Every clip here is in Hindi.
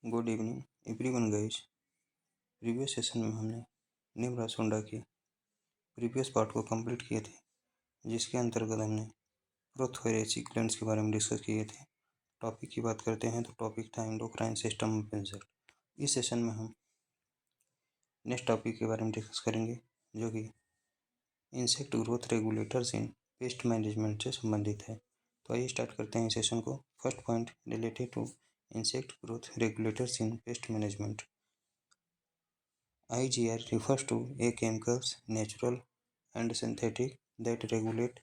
Good evening everyone guys. Previous session में हमने निम्रासोंडा की प्रीवियस पार्ट को कंप्लीट किए थे, जिसके अंतर्गत हमने प्रोथोरेसिक ग्लैंड्स के बारे में डिस्कस किए थे। टॉपिक की बात करते हैं तो टॉपिक था एंडोक्राइन सिस्टम ऑफ इंसेक्ट। इस सेशन में हम नेक्स्ट टॉपिक के बारे में डिस्कस करेंगे, जो कि insect growth regulators in pest management से संबंधित है। तो आइए स्टार्ट करते हैं इस सेशन को। First point related to insect growth regulators in pest management. IGR refers to a chemicals, natural and synthetic, that regulate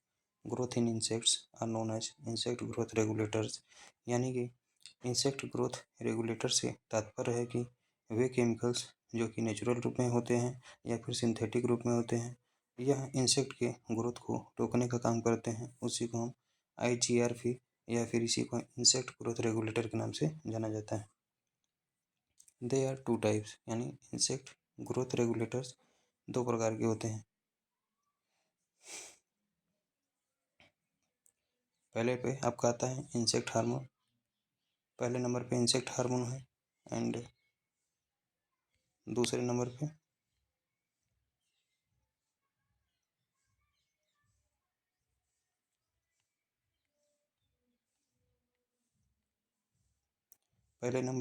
growth in insects are known as insect growth regulators। यानी कि इंसेक्ट ग्रोथ रेगुलेटर से तात्पर्य है कि वे केमिकल्स जो कि नेचुरल रूप में होते हैं या फिर सिंथेटिक रूप में होते हैं, यह इंसेक्ट के ग्रोथ को रोकने का काम करते हैं। उसी को हम IGR भी या फिर इसी को इंसेक्ट ग्रोथ रेगुलेटर के नाम से जाना जाता है। दे आर टू टाइप्स, यानी इंसेक्ट ग्रोथ रेगुलेटर्स दो प्रकार के होते हैं। पहले पे आपका आता है इंसेक्ट हार्मोन। पहले नंबर पे इंसेक्ट हार्मोन है एंड दूसरे नंबर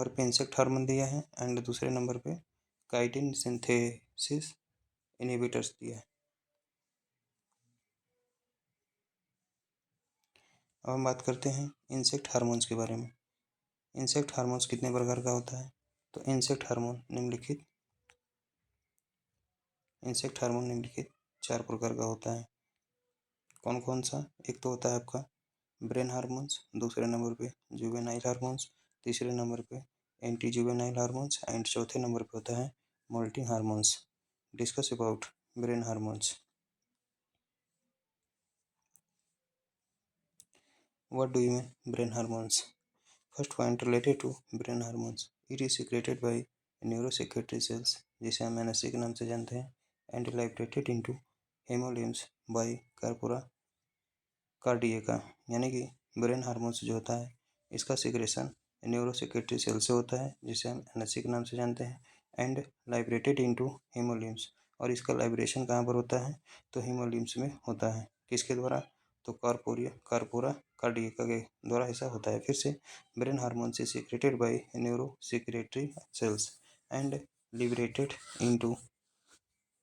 पे इंसेक्ट हार्मोन दिया है एंड दूसरे नंबर पे काइटिन सिंथेसिस इनहिबिटर्स दिया है। अब हम बात करते हैं इंसेक्ट हार्मोन्स के बारे में। इंसेक्ट हार्मोन्स कितने प्रकार का होता है? तो इंसेक्ट हार्मोन निम्नलिखित चार प्रकार का होता है। कौन कौन सा? एक तो होता है आपका ब्रेन हार्मोन्स, दूसरे नंबर पे जुवेनाइल हार्मोन्स, तीसरे नंबर पे एंटी जुवेनाइल हार्मोन्स एंड चौथे नंबर पे होता है moulting hormones. Discuss about brain hormones. What do you mean brain hormones? First point related to brain hormones. It is secreted by neurosecretory cells, जिसे हम NSC के नाम से जानते हैं, and liberated into hemolymph by corpora कार्डिएका। यानी कि ब्रेन हार्मोन्स जो होता है, इसका सिक्रेशन न्यूरोसेक्रेटरी सेल से होता है, जिसे हम NSC के नाम से जानते हैं, एंड लाइब्रेटेड इनटू हीमोलिम्स। और इसका लाइब्रेशन कहाँ पर होता है? तो हीमोलिम्स में होता है। किसके द्वारा? तो कार्पोरा कार्डिएका के द्वारा ऐसा होता है। फिर से ब्रेन हार्मोन से secreted by neurosecretory cells and liberated into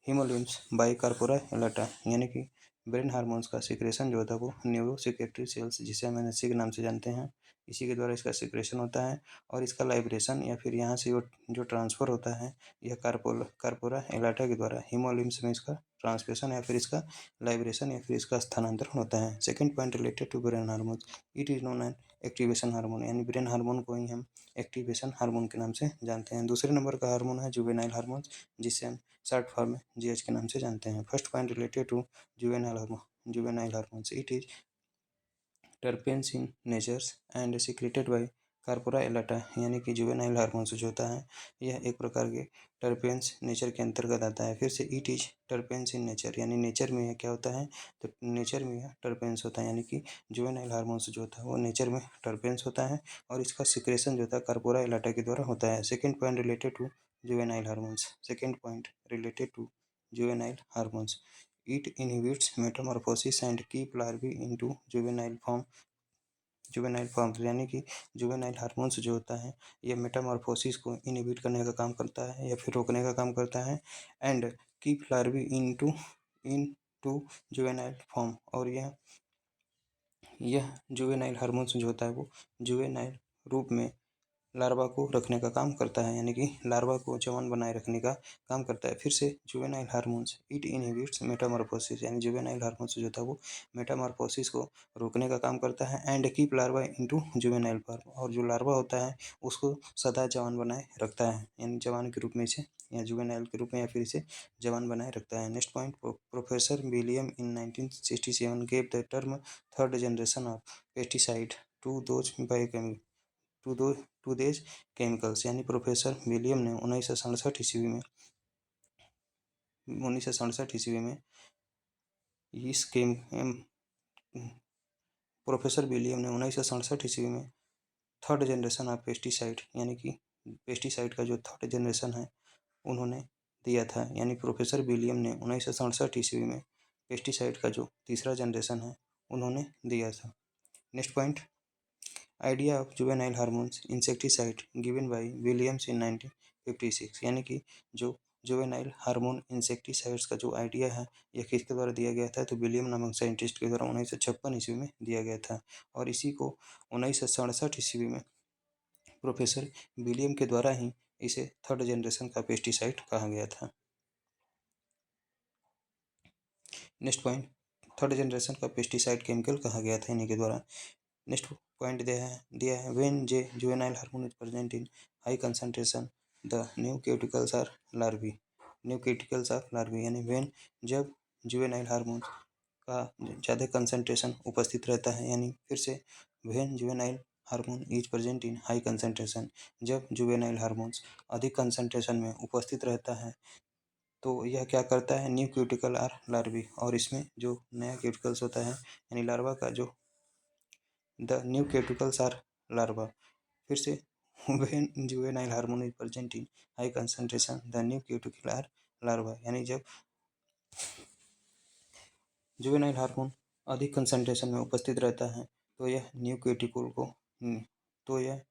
haemolymph by corpora allata. यानी कि ब्रेन हार्मोन्स का सिक्रेशन जो होता है वो न्यूरोसेक्रेटरी सेल्स, जिसे हम NSC के नाम से जानते हैं, इसी के द्वारा इसका सिक्रेशन होता है। और इसका लाइब्रेशन या फिर यहाँ से जो ट्रांसफ़र होता है, यह कार्पोरा एलाटा के द्वारा हीमोलिम्स में इसका ट्रांसलेशन या फिर इसका लाइब्रेशन या फिर इसका स्थानांतरण होता है। Second point related to brain hormone, it is known an activation hormone. यानी ब्रेन हार्मोन को ही हम एक्टिवेशन हार्मोन के नाम से जानते हैं। दूसरे नंबर का हार्मोन है जुवेनाइल हार्मोन, जिसे हम शॉर्ट फॉर्म में GH के नाम से जानते हैं। First point related to juvenile hormones, it is terpenes in natures and secreted by corpora allata. यानी कि जुवेनाइल हार्मोन्स जो होता है, यह एक प्रकार के टर्पेन्स नेचर के अंतर्गत आता है। फिर से it is terpenes in nature, यानी नेचर में यह क्या होता है? तो नेचर में यह टर्पेन्स होता है। यानी कि जुवेनाइल हार्मोन्स जो होता है वो नेचर में टर्पेन्स होता है और इसका सिक्रेशन जो होता है कार्पोरा एलाटा के द्वारा होता है। Second point related to juvenile hormones. Second point related to juvenile hormones, it inhibits metamorphosis and keep larvae into juvenile forms। यानी कि जुवेनाइल हार्मोन्स जो होता है, यह मेटामॉर्फोसिस को इनहिबिट करने का काम करता है या फिर रोकने का काम करता है, and keep larvae into juvenile form. और यह जुवेनाइल हार्मोन्स जो होता है वो जुवेनाइल रूप में लार्वा को रखने का काम करता है, यानी कि लार्वा को जवान बनाए रखने का काम करता है। फिर से juvenile hormones, it inhibits Metamorphosis, यानी जुवेनाइल हार्मोन्स जो था वो मेटामॉर्फोसिस को रोकने का काम करता है, and keep larva into juvenile form. और जो लार्वा होता है उसको सदा जवान बनाए रखता है, यानी जवान के रूप में इसे या जुवेनाइल के रूप में या फिर इसे जवान बनाए रखता है। Next point, professor William in 1967 gave the term third generation of pesticide to these chemicals. यानी प्रोफेसर विलियम ने 1967 ईस्वी में प्रोफेसर विलियम ने 1967 ईस्वी में थर्ड जनरेशन ऑफ पेस्टिसाइड, यानी कि पेस्टिसाइड का जो थर्ड जनरेशन है उन्होंने दिया था, यानी प्रोफेसर विलियम ने 1967 ईस्वी में पेस्टिसाइड का जो तीसरा जनरेशन है उन्होंने दिया था। Next point, idea of juvenile hormones insecticide given by Williams in 1956, यानी कि जो जुवेनाइल हार्मोन इंसेक्टिसाइड्स का जो आइडिया है यह किसके द्वारा दिया गया था, तो विलियम नामक साइंटिस्ट के द्वारा 1956 ईस्वी में दिया गया था, और इसी को 1967 ईस्वी में प्रोफेसर विलियम के द्वारा ही इसे थर्ड जनरेशन का पेस्टिसाइड कहा गया था। नेक्स्ट पॉइंट, थर्ड जनरेशन का पेस्टिसाइड केमिकल कहा गया था इन्हीं के द्वारा। नेक्स्ट पॉइंट दिया है when juvenile hormone is present in high concentration the new cuticles are larvae. New cuticles are larvae यानी व्हेन, जब जुवेनाइल हार्मोन का ज़्यादा कंसंट्रेशन उपस्थित रहता है, यानी फिर से when juvenile hormone is present in high concentration, जब जुवेनाइल हार्मोन्स अधिक कंसंट्रेशन में उपस्थित रहता है तो यह क्या करता है, न्यू क्यूटिकल आर लार्वी, और इसमें जो नया क्यूटिकल्स होता है यानी लार्वा का जो the new cuticles are larva, फिर से when juvenile hormone is present in high concentration the new cuticle are larva, यानी जब जुवेनाइल हार्मोन अधिक कंसंट्रेशन में उपस्थित रहता है तो यह न्यू क्यूटिकल को तो यह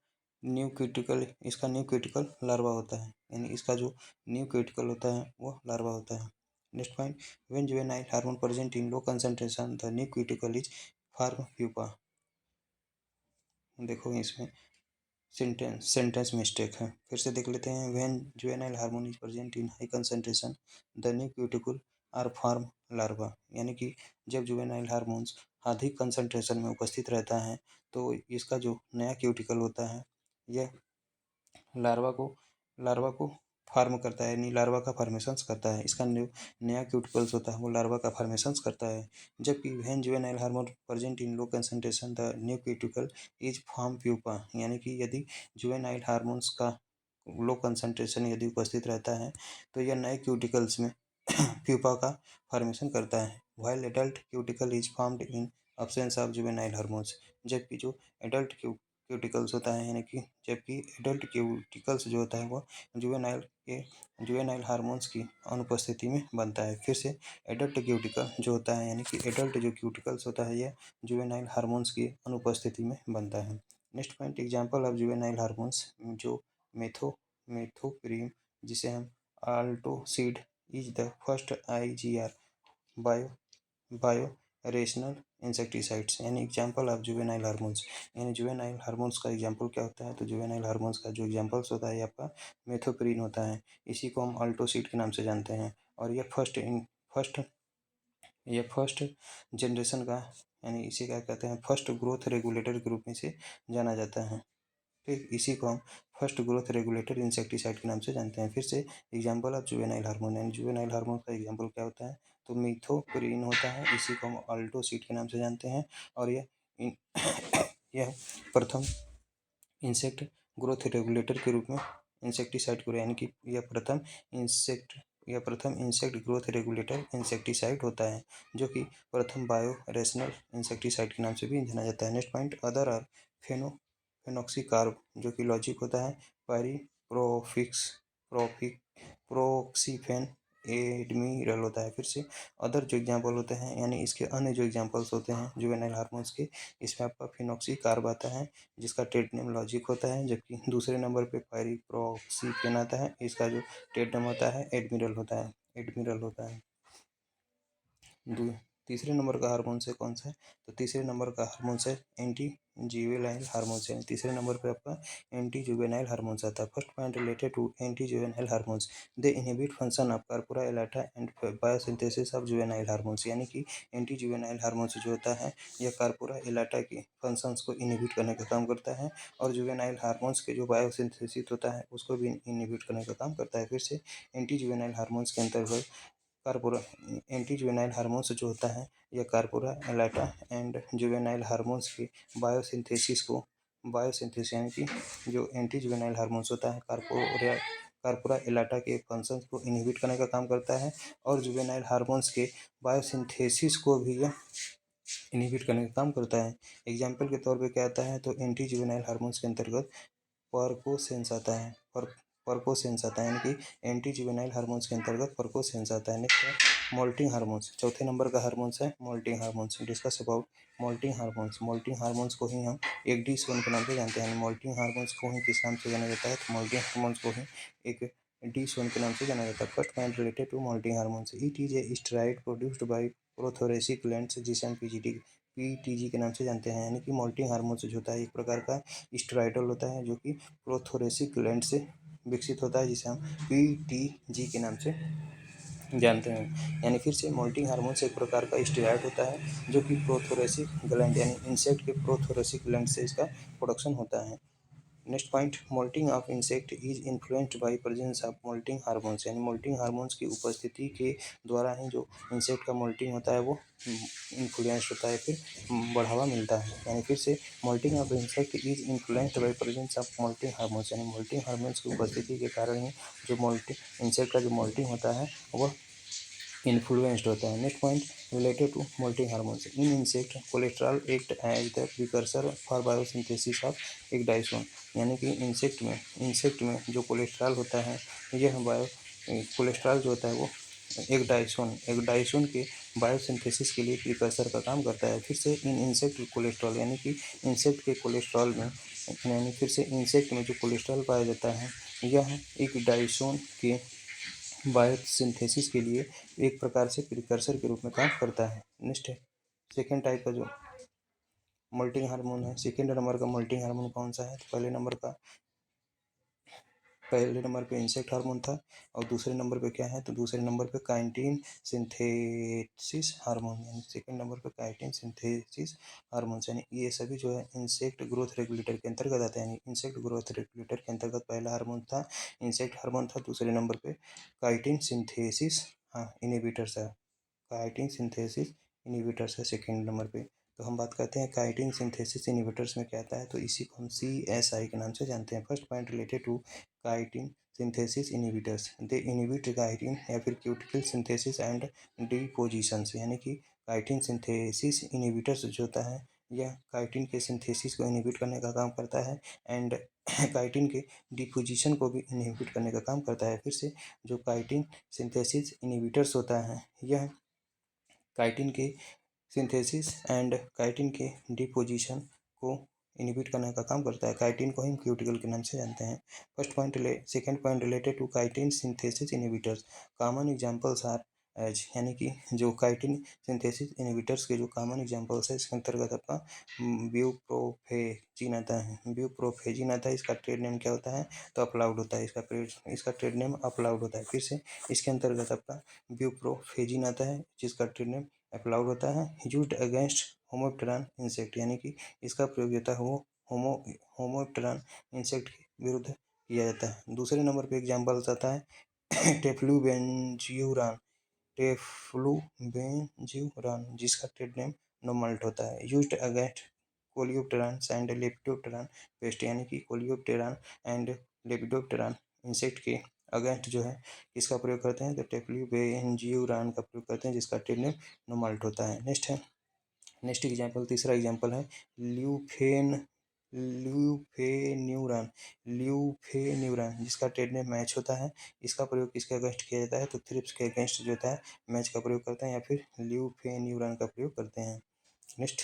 न्यू क्यूटिकल इसका न्यू क्यूटिकल लार्वा होता है, यानी इसका जो न्यू क्यूटिकल होता है वो लार्वा होता है। Next point, when juvenile hormone present in low concentration the new cuticle is form pupa. देखो इसमें सेंटेंस मिस्टेक है, फिर से देख लेते हैं। When juvenile hormone is present in high concentration the new cuticle are form larva, यानी कि जब जुवेनाइल हार्मोन्स अधिक कंसंट्रेशन में उपस्थित रहता है तो इसका जो नया क्यूटिकल होता है यह लार्वा को फार्म करता है, यानी लार्वा का फॉर्मेशंस करता है। इसका जो नया क्यूटिकल्स होता है वो लार्वा का फॉर्मेशंस करता है। जबकि when juvenile hormone present in low concentration the new cuticle is form pupa, यानी कि यदि जुवेनाइल हार्मोन्स का लो कंसंट्रेशन यदि उपस्थित रहता है तो यह नए क्यूटिकल्स में प्यूपा का फॉर्मेशन करता है। While adult cuticle is formed in absence of juvenile hormones, जबकि जो एडल्ट क्यूटिकल्स होता है, यानी कि जबकि एडल्ट क्यूटिकल्स जो होता है वो जुवेनाइल हार्मोन्स की अनुपस्थिति में बनता है। फिर से एडल्ट क्यूटिकल जो होता है, यानी कि एडल्ट जो क्यूटिकल्स होता है यह जुवेनाइल हार्मोन्स की अनुपस्थिति में बनता है। Next point, example of juvenile hormones, जो मेथोप्रीम जिसे हम Altosid is the first IGR bio rational insecticides, यानी एग्जांपल ऑफ जुवेनाइल हार्मोन्स, यानी जुवेनाइल हार्मोन्स का एग्जांपल क्या होता है, तो जुवेनाइल हार्मोन्स का जो एग्जांपल्स होता है आपका मेथोप्रीन होता है, इसी को हम अल्टोसिड के नाम से जानते हैं, और यह फर्स्ट जनरेशन का, यानी इसे क्या कहते हैं, फर्स्ट ग्रोथ रेगुलेटर के रूप में से जाना जाता है। ठीक, इसी को हम फर्स्ट ग्रोथ रेगुलेटर इंसेक्टिसाइड के नाम से जानते हैं। फिर से एग्जांपल ऑफ जुवेनाइल हार्मोन, यानी जुवेनाइल हार्मोन का एग्जांपल क्या होता है, तो मिथोप्रीन होता है, इसी को हम अल्टोसिड के नाम से जानते हैं, और यह प्रथम इंसेक्ट ग्रोथ रेगुलेटर के रूप में इंसेक्टिसाइड को, यानी कि यह प्रथम इंसेक्ट ग्रोथ रेगुलेटर इंसेक्टिसाइड होता है, जो कि प्रथम बायो रेशनल इंसेक्टिसाइड के नाम से भी जाना जाता है। नेक्स्ट पॉइंट, अदर आर फेनोक्सीकार्ब, जो कि लॉजिक होता है प्रोक्सीफेन एडमिरल होता है। फिर से अदर जो एग्जांपल होते हैं, यानी इसके अन्य जो एग्जांपल्स होते हैं जुवेनाइल हार्मोन्स के, इसमें आपका फिनॉक्सीकार्ब आता है जिसका ट्रेड नेम लॉजिक होता है, जबकि दूसरे नंबर पे पायरिप्रोक्सीफेन आता है, इसका जो ट्रेड नेम होता है एडमिरल होता है। तीसरे नंबर का हार्मोन से कौन सा है, तो तीसरे नंबर का हार्मोन है एंटी जुवेनाइल हार्मोन्स, यानी तीसरे नंबर पे आपका एंटी जुवेनाइल हार्मोन्स आता है। First point related to anti juvenile hormones, they inhibit function of corpora allata and biosynthesis of juvenile hormones, यानी कि एंटी जुवेनाइल हार्मोन्स जो होता है यह कार्पोरा एलाटा की फंक्शंस को इनहिबिट करने का काम करता है, और जुवेनाइल हार्मोन्स के जो बायोसिंथेसिस होता है उसको भी इनहिबिट करने का काम करता है। फिर से एंटी जुवेनाइल हार्मोन्स के अंतर्गत कार्पोरा एंटी जुवेनाइल हार्मोन्स जो होता है यह corpora allata and juvenile hormones की बायोसिंथेसिस यानी कि जो एंटी जुवेनाइल हार्मोन्स होता है कार्पोरा एलाटा के फंक्शंस को इनहिबिट करने का काम करता है, और जुवेनाइल हार्मोन्स के बायोसिंथेसिस को भी यह इनहिबिट करने का काम करता है। एग्जाम्पल के तौर पे क्या आता है, तो एंटी जुवेनाइल हार्मोन्स के अंतर्गत पर्कोसेंस आता है। पर्कोसेंस आता है, यानी कि एंटी जुवेनाइल हार्मोन्स के अंतर्गत पर्कोसेंस आता है। नेक्स्ट है मोल्टिंग हार्मोन्स। चौथे नंबर का हार्मोन्स है moulting hormones. Discuss about moulting hormones. Moulting hormones को ही हम एक डी सोन के नाम से जानते हैं। मोल्टिंग हार्मोन्स को ही किस नाम से जाना जाता है, तो मोल्टिंग हार्मोन्स को ही एक डी सोन के नाम से जाना जाता है। First point related to moulting hormones, it is a steroid produced by prothoracic glands, जिसे हम पीटीजी के नाम से जानते हैं। यानी कि मोल्टिंग हार्मोन्स जो होता है एक प्रकार का स्टेरॉइडल होता है जो कि प्रोथोरेसिक ग्लैंड से विकसित होता है, जिसे हम पीटीजी के नाम से जानते हैं। यानी फिर से मोल्टिंग हार्मोन्स एक प्रकार का स्टेरॉइड होता है जो कि प्रोथोरेसिक ग्लैंड यानी इंसेक्ट के प्रोथोरेसिक ग्लैंड से इसका प्रोडक्शन होता है। Next point, moulting of insect is influenced by presence of moulting hormones, यानी मोल्टिंग हार्मोन्स की उपस्थिति के द्वारा ही जो इंसेक्ट का मोल्टिंग होता है वो इन्फ्लुएंस होता है, फिर बढ़ावा मिलता है। यानी फिर से moulting of insect is influenced by presence of moulting hormones, यानी मोल्टिंग हार्मोन्स की उपस्थिति के कारण ही जो मोल्टिंग इंसेक्ट का जो मोल्टिंग होता है वह इन्फ्लुएंस्ड होता है। Next point related to moulting hormones, in insect cholesterol act as the precursor for biosynthesis of ecdysone, यानी कि इंसेक्ट में जो कोलेस्ट्रॉल होता है यह कोलेस्ट्रॉल जो होता है वो एक डाइसोन के बायोसिंथेसिस के लिए प्रिकर्सर का काम करता है। फिर से इन इंसेक्ट कोलेस्ट्रॉल, यानी कि इंसेक्ट के कोलेस्ट्रॉल में यानी फिर से इंसेक्ट में जो कोलेस्ट्रॉल पाया जाता है यह एक डाइसोन के बायोसिंथेसिस के लिए एक प्रकार से प्रिकर्सर के रूप में काम करता है। नेक्स्ट है सेकेंड टाइप का जो मोल्टिंग हार्मोन है, सेकेंड नंबर का मोल्टिंग हार्मोन कौन सा है, तो पहले नंबर पे इंसेक्ट हार्मोन था और दूसरे नंबर पे क्या है, तो दूसरे नंबर पे काइटिन सिंथेसिस हार्मोन, यानी सेकेंड नंबर पे काइटिन सिंथेसिस हार्मोन, यानी ये सभी जो है इंसेक्ट ग्रोथ रेगुलेटर के अंतर्गत आते हैं। यानी इंसेक्ट ग्रोथ रेगुलेटर के अंतर्गत पहला हार्मोन था इंसेक्ट हार्मोन था, दूसरे नंबर पे काइटिन सिंथेसिस इनहिबिटर्स है, काइटिन सिंथेसिस इनहिबिटर्स है सेकेंड नंबर पे। तो हम बात करते हैं काइटिन सिंथेसिस इनहिबिटर्स में क्या आता है, तो इसी को हम CSI के नाम से जानते हैं। First point related to chitin synthesis inhibitors, they inhibit chitin या फिर क्यूटिकल सिंथेसिस एंड डिपोजिशन, यानी कि काइटिन सिंथेसिस इनहिबिटर्स जो होता है यह काइटिन के सिंथेसिस को इनहिबिट करने का काम करता है एंड काइटिन के डिपोजिशन को भी इनहिबिट करने का काम करता है। फिर से जो काइटिन सिंथेसिस इनहिबिटर्स होता है यह काइटिन के सिंथेसिस एंड काइटिन के डिपोजिशन को इनहिबिट करने का काम करता है। काइटिन को हम क्यूटिकल के नाम से जानते हैं। Second point related to chitin synthesis inhibitors, common examples are as, यानी कि जो काइटिन सिंथेसिस इनहिबिटर्स के जो कॉमन एग्जांपल्स है इसके अंतर्गत आपका ब्यूप्रोफेजिन आता है। ब्यूप्रोफेजिन आता है, इसका ट्रेड नेम क्या होता है, तो अपलाउड होता है, इसका ट्रेड नेम अपलाउड होता है। फिर से इसके अंतर्गत आपका ब्यूप्रोफेजिन आता है जिसका ट्रेड नेम अप्लाउड होता है। यूज्ड अगेंस्ट होमोप्टेरन इंसेक्ट, यानी कि इसका प्रयोग होता है वो होमोप्टेरन इंसेक्ट के विरुद्ध किया जाता है। दूसरे नंबर पे एग्जाम्पल आता है टेफ्लूबेंजियूरान, जिसका ट्रेड नेम नोमल्ट होता है। Used against coleopteran and lepidopteran pest, यानी कि कोलियोप्टेरन एंड लेपिडोप्टेरन इंसेक्ट के अगेंस्ट जो है इसका प्रयोग करते हैं, तो टेफ्लूबेंजियूरान का प्रयोग करते हैं जिसका ट्रेड नेम नोमल्ट होता है। नेक्स्ट एग्जाम्पल, तीसरा एग्जाम्पल है ल्यूफेन्यूरान जिसका ट्रेड नेम मैच होता है। इसका प्रयोग किसके अगेंस्ट किया जाता है, तो थ्रिप्स के अगेंस्ट जो होता है मैच का प्रयोग करते हैं या फिर ल्यूफेन्यूरान का प्रयोग करते हैं। नेक्स्ट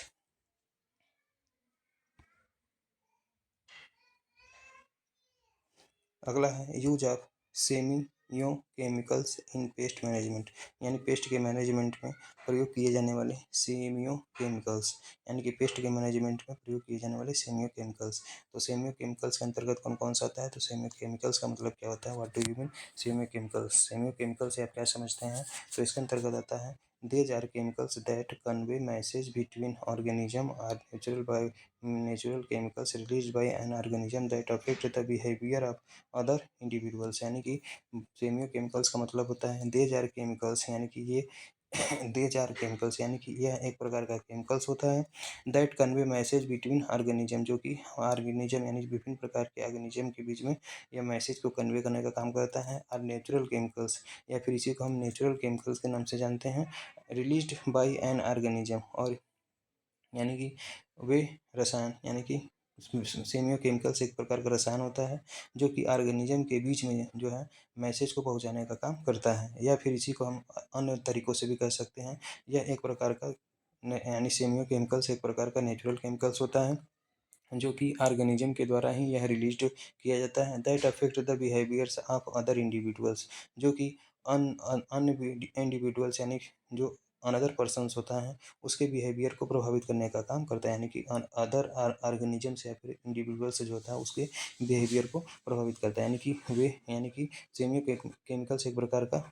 अगला है use of semio chemicals in pest management, यानी पेस्ट के मैनेजमेंट में प्रयोग किए जाने वाले सेमियो केमिकल्स, यानी कि पेस्ट के मैनेजमेंट में प्रयोग किए जाने वाले सेमियो केमिकल्स। तो सेमियो केमिकल्स के अंतर्गत कौन कौन सा आता है, तो सेमियो केमिकल्स का मतलब क्या होता है, what do you mean semio chemicals. Semio chemicals से आप क्या समझते हैं, तो इसके अंतर्गत आता है these are chemicals that convey message between organism or natural chemicals released by an organism that affect the behavior of other individuals, यानी कि सेमियो केमिकल्स का मतलब होता है दे जार केमिकल्स, यानी कि ये दे जार केमिकल्स यानी कि यह एक प्रकार का केमिकल्स होता है that convey message between organism, जो कि ऑर्गेनिज्म यानी विभिन्न प्रकार के ऑर्गेनिज्म के बीच में यह मैसेज को कन्वे करने का काम करता है। और नेचुरल केमिकल्स या फिर इसी को हम नेचुरल केमिकल्स के नाम से जानते हैं, रिलीज्ड बाय एन ऑर्गेनिज्म, और यानी कि वे रसायन यानी कि सेमियोकेमिकल्स एक प्रकार का रसायन होता है जो कि ऑर्गेनिज्म के बीच में जो है मैसेज को पहुंचाने का काम करता है, या फिर इसी को हम अन्य तरीकों से भी कह सकते हैं। यह एक प्रकार का यानी सेमियोकेमिकल्स एक प्रकार का नेचुरल केमिकल्स होता है जो कि ऑर्गेनिज्म के द्वारा ही यह रिलीज्ड किया जाता है, that affect the behaviours of other individuals, जो कि अन्य इंडिविजुअल्स यानी जो अनदर पर्सन्स होता है उसके बिहेवियर को प्रभावित करने का काम करता है, यानी कि अदर ऑर्गेनिजम्स या फिर इंडिविजुअल्स जो होता है उसके बिहेवियर को प्रभावित करता है, यानी कि सेमियो केमिकल्स एक प्रकार का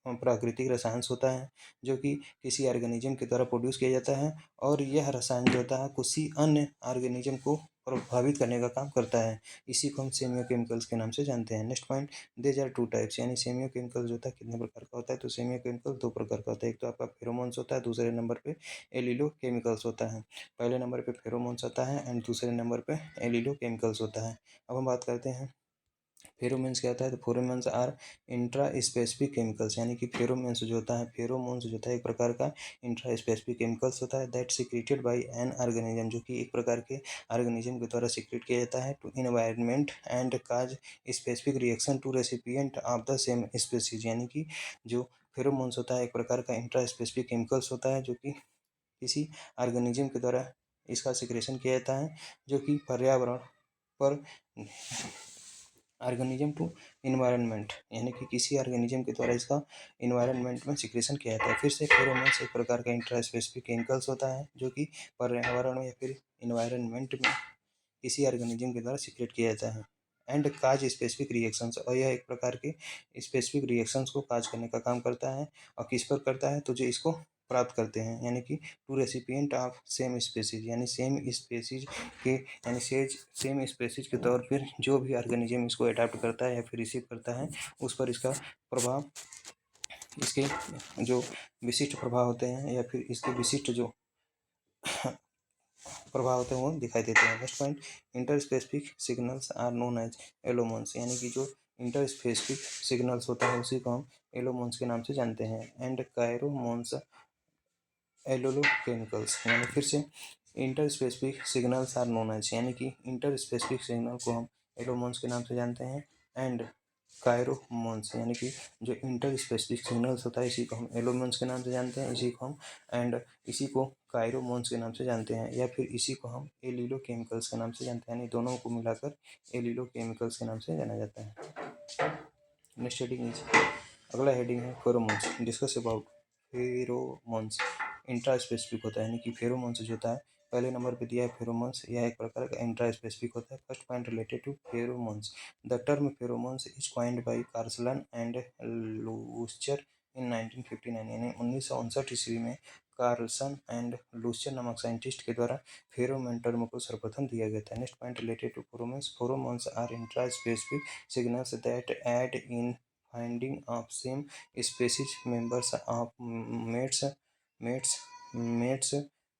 प्राकृतिक रसायन होता है जो कि किसी ऑर्गेनिज्म के द्वारा प्रोड्यूस किया जाता है, और यह रसायन जो होता है किसी अन्य ऑर्गेनिज्म को प्रभावित करने का काम करता है। इसी को हम सेमियोकेमिकल्स के नाम से जानते हैं। Next point, there are two types, यानी सेमियोकेमिकल जो होता है कितने प्रकार का होता है, तो सेमियोकेमिकल दो प्रकार का होता है। एक तो आपका फेरोमोन्स होता है, दूसरे नंबर पे एलिलो केमिकल्स होता है। पहले नंबर पे फेरोमोन्स आता है एंड दूसरे नंबर पे एलिलो केमिकल्स होता है। अब हम बात करते हैं फेरोमोन्स क्या होता है, तो pheromones are intraspecific chemicals, यानी कि फेरोमोन्स जो होता है एक प्रकार का इंट्रा स्पेसिफिक केमिकल्स होता है that secreted by an organism, जो कि एक प्रकार के ऑर्गेनिज्म के द्वारा सिक्रेट किया जाता है to environment and cause specific reaction to recipient of the same species, यानी कि जो फेरोमोन्स होता है एक प्रकार का इंट्रा स्पेसिफिक केमिकल्स होता है जो कि किसी ऑर्गेनिज्म के द्वारा इसका सिक्रेशन किया जाता है जो कि पर्यावरण पर ऑर्गेनिज्म टू इन्वायरमेंट, यानी कि किसी ऑर्गेनिज्म के द्वारा इसका इन्वायरमेंट में सिक्रेशन किया जाता है। फिर से फेरोमोन्स एक प्रकार का इंट्रा स्पेसिफिक केमिकल्स होता है जो कि पर्यावरण या फिर इन्वायरमेंट में किसी ऑर्गेनिज्म के द्वारा सिक्रेट किया जाता है एंड काज स्पेसिफिक रिएक्शंस, और यह एक प्रकार के स्पेसिफिक रिएक्शंस को काज करने का काम करता है। और किस पर करता है, तो जो इसको प्राप्त करते हैं, यानी कि to recipient of same species, यानी सेम स्पेसीज के यानी सेम स्पेसीज के तौर पर जो भी ऑर्गेनिज्म इसको अडाप्ट करता है या फिर रिसीव करता है उस पर इसका प्रभाव, इसके जो विशिष्ट प्रभाव होते हैं या फिर इसके विशिष्ट जो प्रभाव होते हैं वो दिखाई देते हैं। Next point, inter specific signals are known as allomones, यानी कि जो इंटर स्पेसिफिक सिग्नल्स होता है उसी को हम एलोमोन्स के नाम से जानते हैं। एंड कायरोमोन्स एलोलो केमिकल्स, यानी फिर से inter specific signals are known as, यानी कि इंटर स्पेसिफिक सिग्नल को हम एलोमोन्स के नाम से जानते हैं। एंड कायरोमोन्स, यानी कि जो इंटर स्पेसिफिक सिग्नल्स होता है इसी को हम एलोमोन्स के नाम से जानते हैं, इसी को कायरोमोन्स के नाम से जानते हैं, या फिर इसी को हम एलिलो केमिकल्स के नाम से जानते हैं, यानी दोनों को मिलाकर एलिलो केमिकल्स के नाम से जाना जाता है। नेक्स्ट हेडिंग इज, अगला हेडिंग है pheromones, discuss about pheromones. Intra specific होता है, यानी कि फेरोमोन्स जो होता है पहले नंबर पे दिया है फेरोमोन्स, यह एक प्रकार का इंट्रा स्पेसिफिक होता है। First point related to pheromones, the term pheromones is coined by Karlson and Luscher in 1959, यानी 1959 ईस्वी में कार्लसन एंड लूस्चर नामक साइंटिस्ट के द्वारा फेरोमोन टर्म को सर्वप्रथम दिया गया था। Next point related to pheromones, pheromones are intraspecific signals that aid in finding of same species members of mates,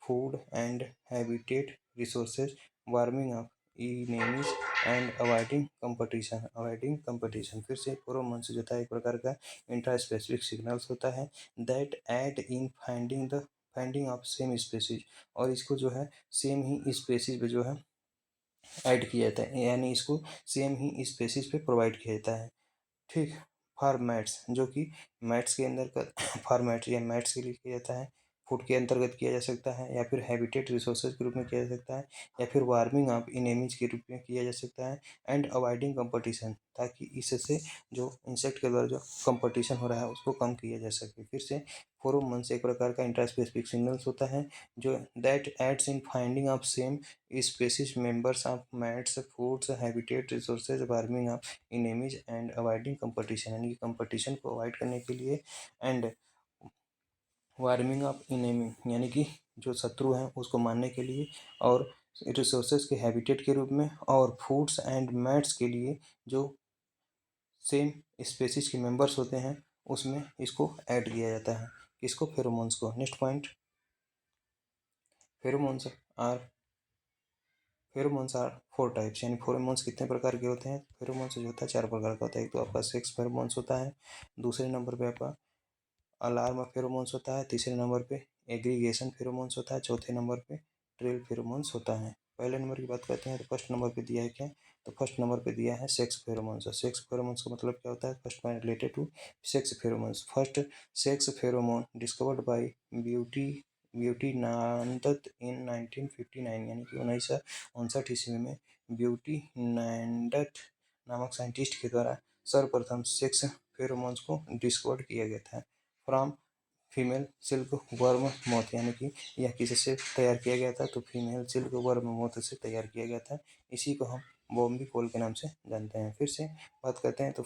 food and habitat resources, warming up enemies and avoiding competition। फिर से फेरोमोन्स जो था एक प्रकार का इंट्रा स्पेसिफिक सिग्नल्स होता है that aid in finding of same species, और इसको जो है सेम ही स्पेसीज पे जो है ऐड किया जाता है, यानी इसको सेम ही स्पेसीज पे प्रोवाइड किया जाता है। ठीक, फॉर मैट्स, जो कि मैट्स के अंदर का फॉर मैट्स या मैट्स के लिए किया जाता है, फूड के अंतर्गत किया जा सकता है, या फिर हैबिटेट रिसोर्सेज के रूप में किया जा सकता है, या फिर वार्मिंग ऑफ इनेमीज के रूप में किया जा सकता है। एंड अवॉइडिंग कंपटीशन, ताकि इससे जो इंसेक्ट के द्वारा जो कंपटीशन हो रहा है उसको कम किया जा सके। फिर से फेरोमोन्स एक प्रकार का इंट्रास्पेसिफिक सिग्नल्स होता है जो that adds in finding of same species members of mats, foods, habitat resources, warming of enemies and avoiding competition, यानी कि कंपटीशन को अवॉइड करने के लिए, एंड वार्मिंग ऑफ इनेमी, यानी कि जो शत्रु हैं उसको मारने के लिए, और रिसोर्सेज के हैबिटेट के रूप में, और फूड्स एंड मैट्स के लिए जो सेम स्पेसीज के मेंबर्स होते हैं उसमें इसको ऐड किया जाता है, किसको, फेरोमोन्स को। Next point, pheromones are pheromones are four types, यानी फेरोमोन्स कितने प्रकार के होते हैं, फेरोमोन्स जो होता है चार प्रकार का होता है। एक तो आपका सेक्स फेरोमोन्स होता है, दूसरे नंबर पे आपका अलार्म फेरोमोन्स होता है, तीसरे नंबर पे एग्रीगेशन फेरोमोन्स होता है, चौथे नंबर पे ट्रेल फेरोमोन्स होता है। पहले नंबर की बात करते हैं तो फर्स्ट नंबर पे दिया है क्या, तो फर्स्ट नंबर पे दिया है सेक्स फेरोमोन्स। और सेक्स फेरोमोन्स का मतलब क्या होता है, first point related to sex pheromones. First sex pheromone discovered by Butenandt in 1959, यानी कि 1959 ईस्वी में ब्यूटी नांदत नामक साइंटिस्ट के द्वारा सर्वप्रथम सेक्स फेरोमोन्स को डिस्कवर किया गया था from female silk worm moth, यानी कि यह किससे तैयार किया गया था, तो फीमेल सिल्क वर्म मोथ से तैयार किया गया था। इसी को हम बॉम्बी कोल के नाम से जानते हैं। फिर से बात करते हैं तो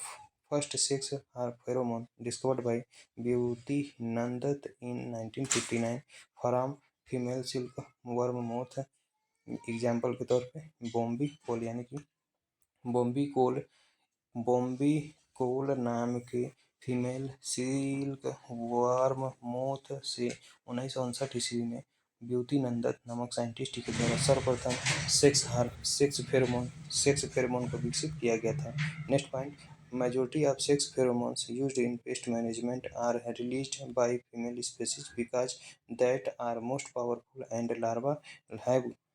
first sex pheromone discovered by Butenandt in 1959 from female silk worm moth. Example के तौर पे बॉम्बी कोल, यानी कि बॉम्बी कोल बॉम्बी कोल नाम के फीमेल सिल्क वर्म मोथ से 1959 ईस्वी में ब्यूटी नंदत नामक साइंटिस्ट के द्वारा सर्वप्रथम सेक्स फेरोमोन को विकसित किया गया था। Next point, majority of sex pheromones used in pest management are released by female species because that are most powerful and larvae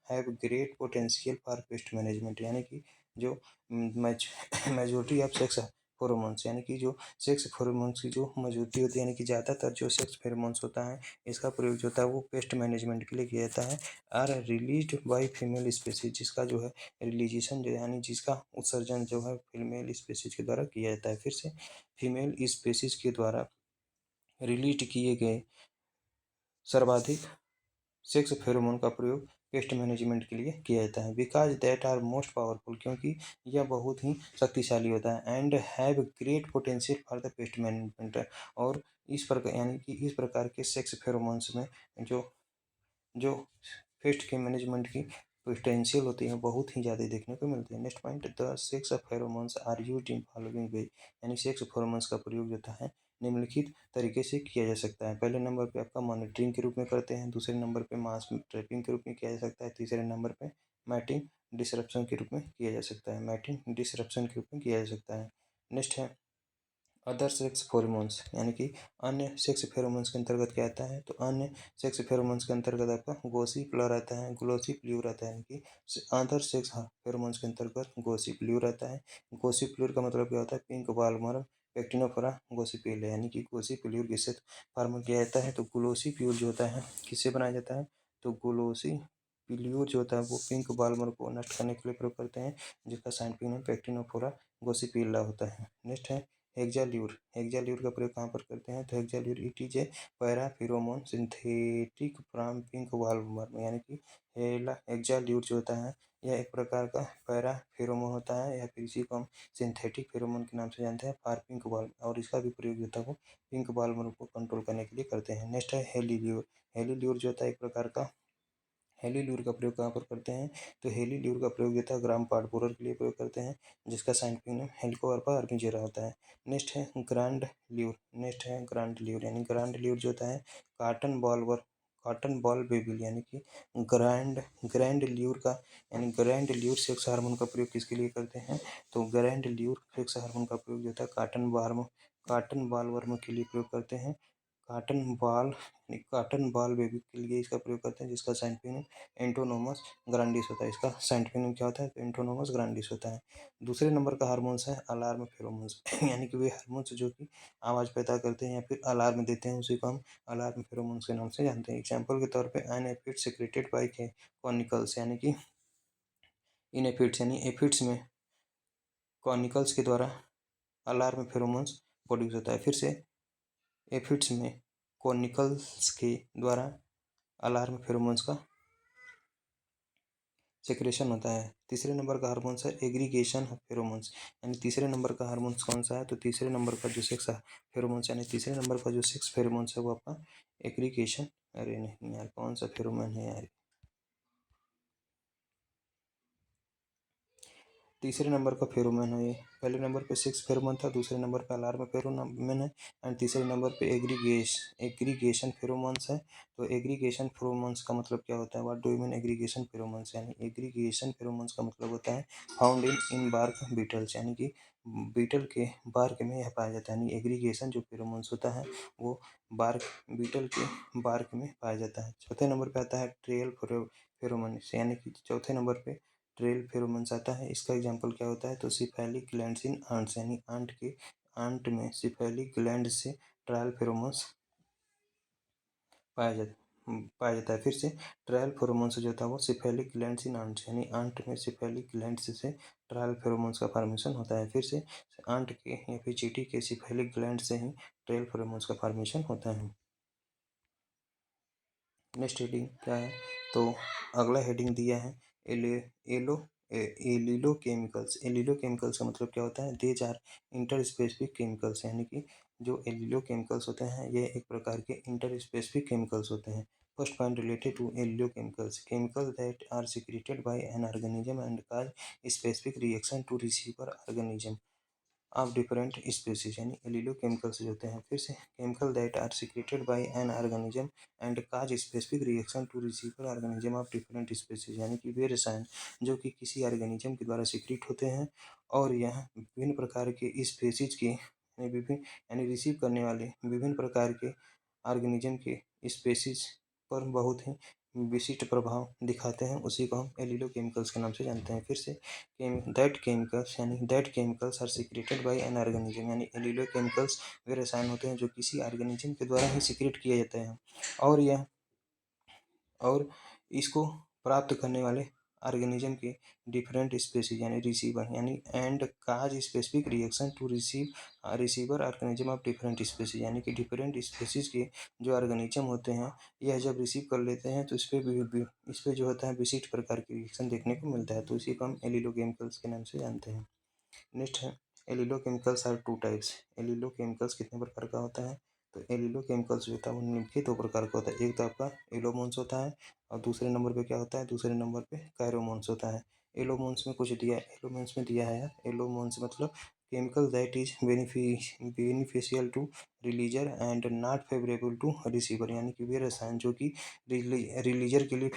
have great potential for pest management, यानी कि जो मेजोरिटी ऑफ सेक्स फेरोमोन्स, यानी कि जो सेक्स फेरोमोन्स की जो मौजूदगी होती है, यानी कि ज़्यादातर जो सेक्स फेरोमोन्स होता है इसका प्रयोग जो होता है वो पेस्ट मैनेजमेंट के लिए किया जाता है। Are released by female species, जिसका जो है रिलीजेशन जो यानी जिसका उत्सर्जन जो है फीमेल स्पीसीज के द्वारा किया जाता है। फिर से फीमेल स्पीसीज के द्वारा रिलीज किए गए सर्वाधिक सेक्स फेरोमोन का प्रयोग पेस्ट मैनेजमेंट के लिए किया जाता है। Because that are most powerful, क्योंकि यह बहुत ही शक्तिशाली होता है। And have great potential for the pest management, और इस प्रकार यानी कि इस प्रकार के सेक्स फेरोमोन्स में जो जो पेस्ट के मैनेजमेंट की पोटेंशियल होती है बहुत ही ज़्यादा देखने को मिलती है। Next point, the sex pheromones are used in following way, यानी सेक्स फेरोमोन्स का प्रयोग होता है निम्नलिखित तरीके से किया जा सकता है। पहले नंबर पे आपका मॉनिटरिंग के रूप में करते हैं, दूसरे नंबर पे मास ट्रैपिंग के रूप में किया जा सकता है, तीसरे नंबर पे मैटिंग डिसरप्शन के रूप में किया जा सकता है, मैटिंग डिसरप्शन के रूप में किया जा सकता है। नेक्स्ट है अदर सेक्स फेरोमोन्स, यानी कि अन्य सेक्स फेरोमोन्स के अंतर्गत क्या आता है, तो अन्य सेक्स फेरोमोन्स के अंतर्गत आपका गोसिप्युलर आता है, ग्लोसिप्यूर आता है, यानी कि अदर सेक्स फेरोमोन्स के अंतर्गत गोसिप्यूर आता है। गोसिप्यूर का मतलब क्या होता है, पिंक बालमर एक्टिनोफोरा गोसिप्यूल, यानी कि गोसिप्यूर किससे फॉर्म किया जाता है, तो ग्लोसिप्यूर जो होता है किससे बनाया जाता है, तो ग्लोसिप्यूर जो होता है वो पिंक बालमर को नष्ट करने के लिए प्रयोग करते हैं, जिसका साइंटिफिक नेम एक्टिनोफोरा गोसिप्यूला होता है। नेक्स्ट है हेक्साल्यूर। हेक्साल्यूर का प्रयोग कहाँ पर करते हैं, तो hexalure it is a parapheromone synthetic from pink bollworm, यानी कि हेक्साल्यूर जो होता है यह एक प्रकार का पैराफिरोमोन होता है, या फिर इसी को हम सिंथेटिक फेरोमोन के नाम से जानते हैं फॉर पिंक वाल्व, और इसका भी प्रयोग जो होता है वो पिंक वाल्वर्म को कंट्रोल करने के लिए करते हैं। नेक्स्ट है हेलील्यूर। हेलील्यूर जो होता है एक प्रकार का हेलील्यूर का प्रयोग कहाँ पर करते हैं, तो हेलील्यूर का प्रयोग होता है ग्राम पार्टबोरर के लिए प्रयोग करते हैं, जिसका साइंटिफिक नेम हेलिकोवर्पा अर्बिगेरा होता है। नेक्स्ट है ग्रांड ल्यूर। नेक्स्ट है ग्रांड ल्यूर, यानी ग्रांड ल्यूर जो होता है कॉटन बॉल बेबिल, यानी कि ग्रैंड ल्यूर का यानी ग्रैंड ल्यूर सेक्स हार्मोन का प्रयोग किसके लिए करते हैं, तो ग्रैंड ल्यूर सेक्स हार्मोन का प्रयोग जो होता है कॉटन बॉल वर्म के लिए प्रयोग करते हैं। कॉटन बॉल बेबी के लिए इसका प्रयोग करते हैं, जिसका साइंटिफिक नेम एंटोनोमस ग्रांडिस होता है। इसका साइंटिफिक नेम क्या होता है, तो एंटोनोमस ग्रांडिस होता है। दूसरे नंबर का हार्मोन्स है अलार्म फेरोमोन्स यानी कि वे हार्मोन्स जो कि आवाज़ पैदा करते हैं या फिर अलार्म देते हैं, उसी को हम अलार्म फेरोमोन्स के नाम से जानते हैं। एग्जाम्पल के तौर पे एन एफिड सिक्रेटेड बाई कॉनिकल्स, यानी कि इन एफिड्स यानी एफिड्स में कॉनिकल्स के द्वारा अलार्म फेरोमोन्स प्रोड्यूस होता है। फिर से एफिड्स में कॉनिकल्स के द्वारा अलार्म फेरोमोन्स का सेक्रेशन होता है। तीसरे नंबर का हार्मोन्स है एग्रीगेशन फेरोमोन्स, यानी तीसरे नंबर का हार्मोन्स कौन सा है, तो तीसरे नंबर का जो सेक्स फेरोमोन्स यानी तीसरे नंबर का जो सेक्स फेरोमोन्स है वो आपका एग्रीगेशन, अरे नहीं यार कौन सा फेरोमोन है यार, तीसरे नंबर का फेरोमोन है ये। पहले नंबर पे सेक्स फेरोमोन था, दूसरे नंबर पे अलार्म फेरोमोन है, एंड तीसरे नंबर पे एग्रीगेशन फेरोमोन्स है। तो एग्रीगेशन फेरोमोन्स का मतलब क्या होता है, what do you mean aggregation pheromones, यानी एग्रीगेशन फेरोमोन्स का मतलब होता है फाउंड इन बार्क बीटल्स, यानी कि बीटल के बार्क में यह पाया जाता है। यानी एग्रीगेशन जो फेरोमोन्स होता है वो बीटल के बार्क में पाया जाता है। चौथे नंबर पे आता है ट्रेल फेरोमोन्स, यानी कि चौथे नंबर पे ट्रेल फेरोमोन्स आता है। इसका एग्जाम्पल क्या होता है, तो सिफेलिक ग्लैंड्स इन आंट्स, यानी आंट में सिफेलिक ग्लैंड से ट्रायल फेरोमोन्स पाया जाता है। फिर से ट्रायल फेरोमोन्स जो होता है वो सिफेलिक ग्लैंड्स इन आंट्स, यानी आंट में सिफेलिक ग्लैंड्स से ट्रायल फेरोमोन्स का फॉर्मेशन होता है। फिर से आंट के या फिर चींटी के सिफेलिक ग्लैंड से ही ट्रायल फेरोमोन्स का फॉर्मेशन होता है। नेक्स्ट हेडिंग क्या है, तो अगला हेडिंग दिया है एलिलो केमिकल्स। एलिलो केमिकल्स का मतलब क्या होता है, these are inter specific chemicals, यानी कि जो एलिलो केमिकल्स होते हैं ये एक प्रकार के इंटर स्पेसिफिक केमिकल्स होते हैं। First point related to allelo chemicals, chemical that are secreted by an organism and cause specific reaction to receiver organism of different species, यानी एलिलो केमिकल्स जो होते हैं। फिर से chemical that are secreted by an organism and cause specific reaction to receiver organism of different species, यानी कि वे रसायन जो कि किसी ऑर्गेनिज्म के द्वारा सिक्रेट होते हैं और यह विभिन्न प्रकार के स्पीसीज के यानी रिसीव करने वाले विभिन्न प्रकार के ऑर्गेनिज्म के स्पीसीज पर बहुत ही विशिष्ट प्रभाव दिखाते हैं, उसी को हम एलिलो केमिकल्स के नाम से जानते हैं। फिर से दैट केमिकल्स, यानी that chemicals are secreted by an organism, यानी एलिलो केमिकल्स वे रसायन होते हैं जो किसी ऑर्गेनिज्म के द्वारा ही सिक्रेट किए जाते हैं और इसको प्राप्त करने वाले ऑर्गेनिज्म के डिफरेंट स्पीसीज यानी रिसीवर, यानी and cause specific reaction to receiver organism of different species, यानी कि डिफरेंट स्पीसीज के जो ऑर्गेनिज्म होते हैं यह जब रिसीव कर लेते हैं तो इस पे जो होता है विशिष्ट प्रकार की रिएक्शन देखने को मिलता है, तो इसी को हम एलिलो केमिकल्स के नाम से जानते हैं। नेक्स्ट है allelo chemicals are two types. Allelo chemicals कितने प्रकार का होता है, तो एलिलो केमिकल्स जो होता है वो निम्नलिखित दो प्रकार का होता है। एक तो आपका एलोमोन्स होता है और दूसरे नंबर पे क्या होता है, दूसरे नंबर पे कैरोमोन्स होता है। एलोमोन्स में कुछ दिया है, एलोमोन्स में दिया है यार, एलोमोन्स मतलब chemical that is beneficial to releaser and not favourable to receiver, यानी कि वे रसायन जो कि रिलीजर के लिए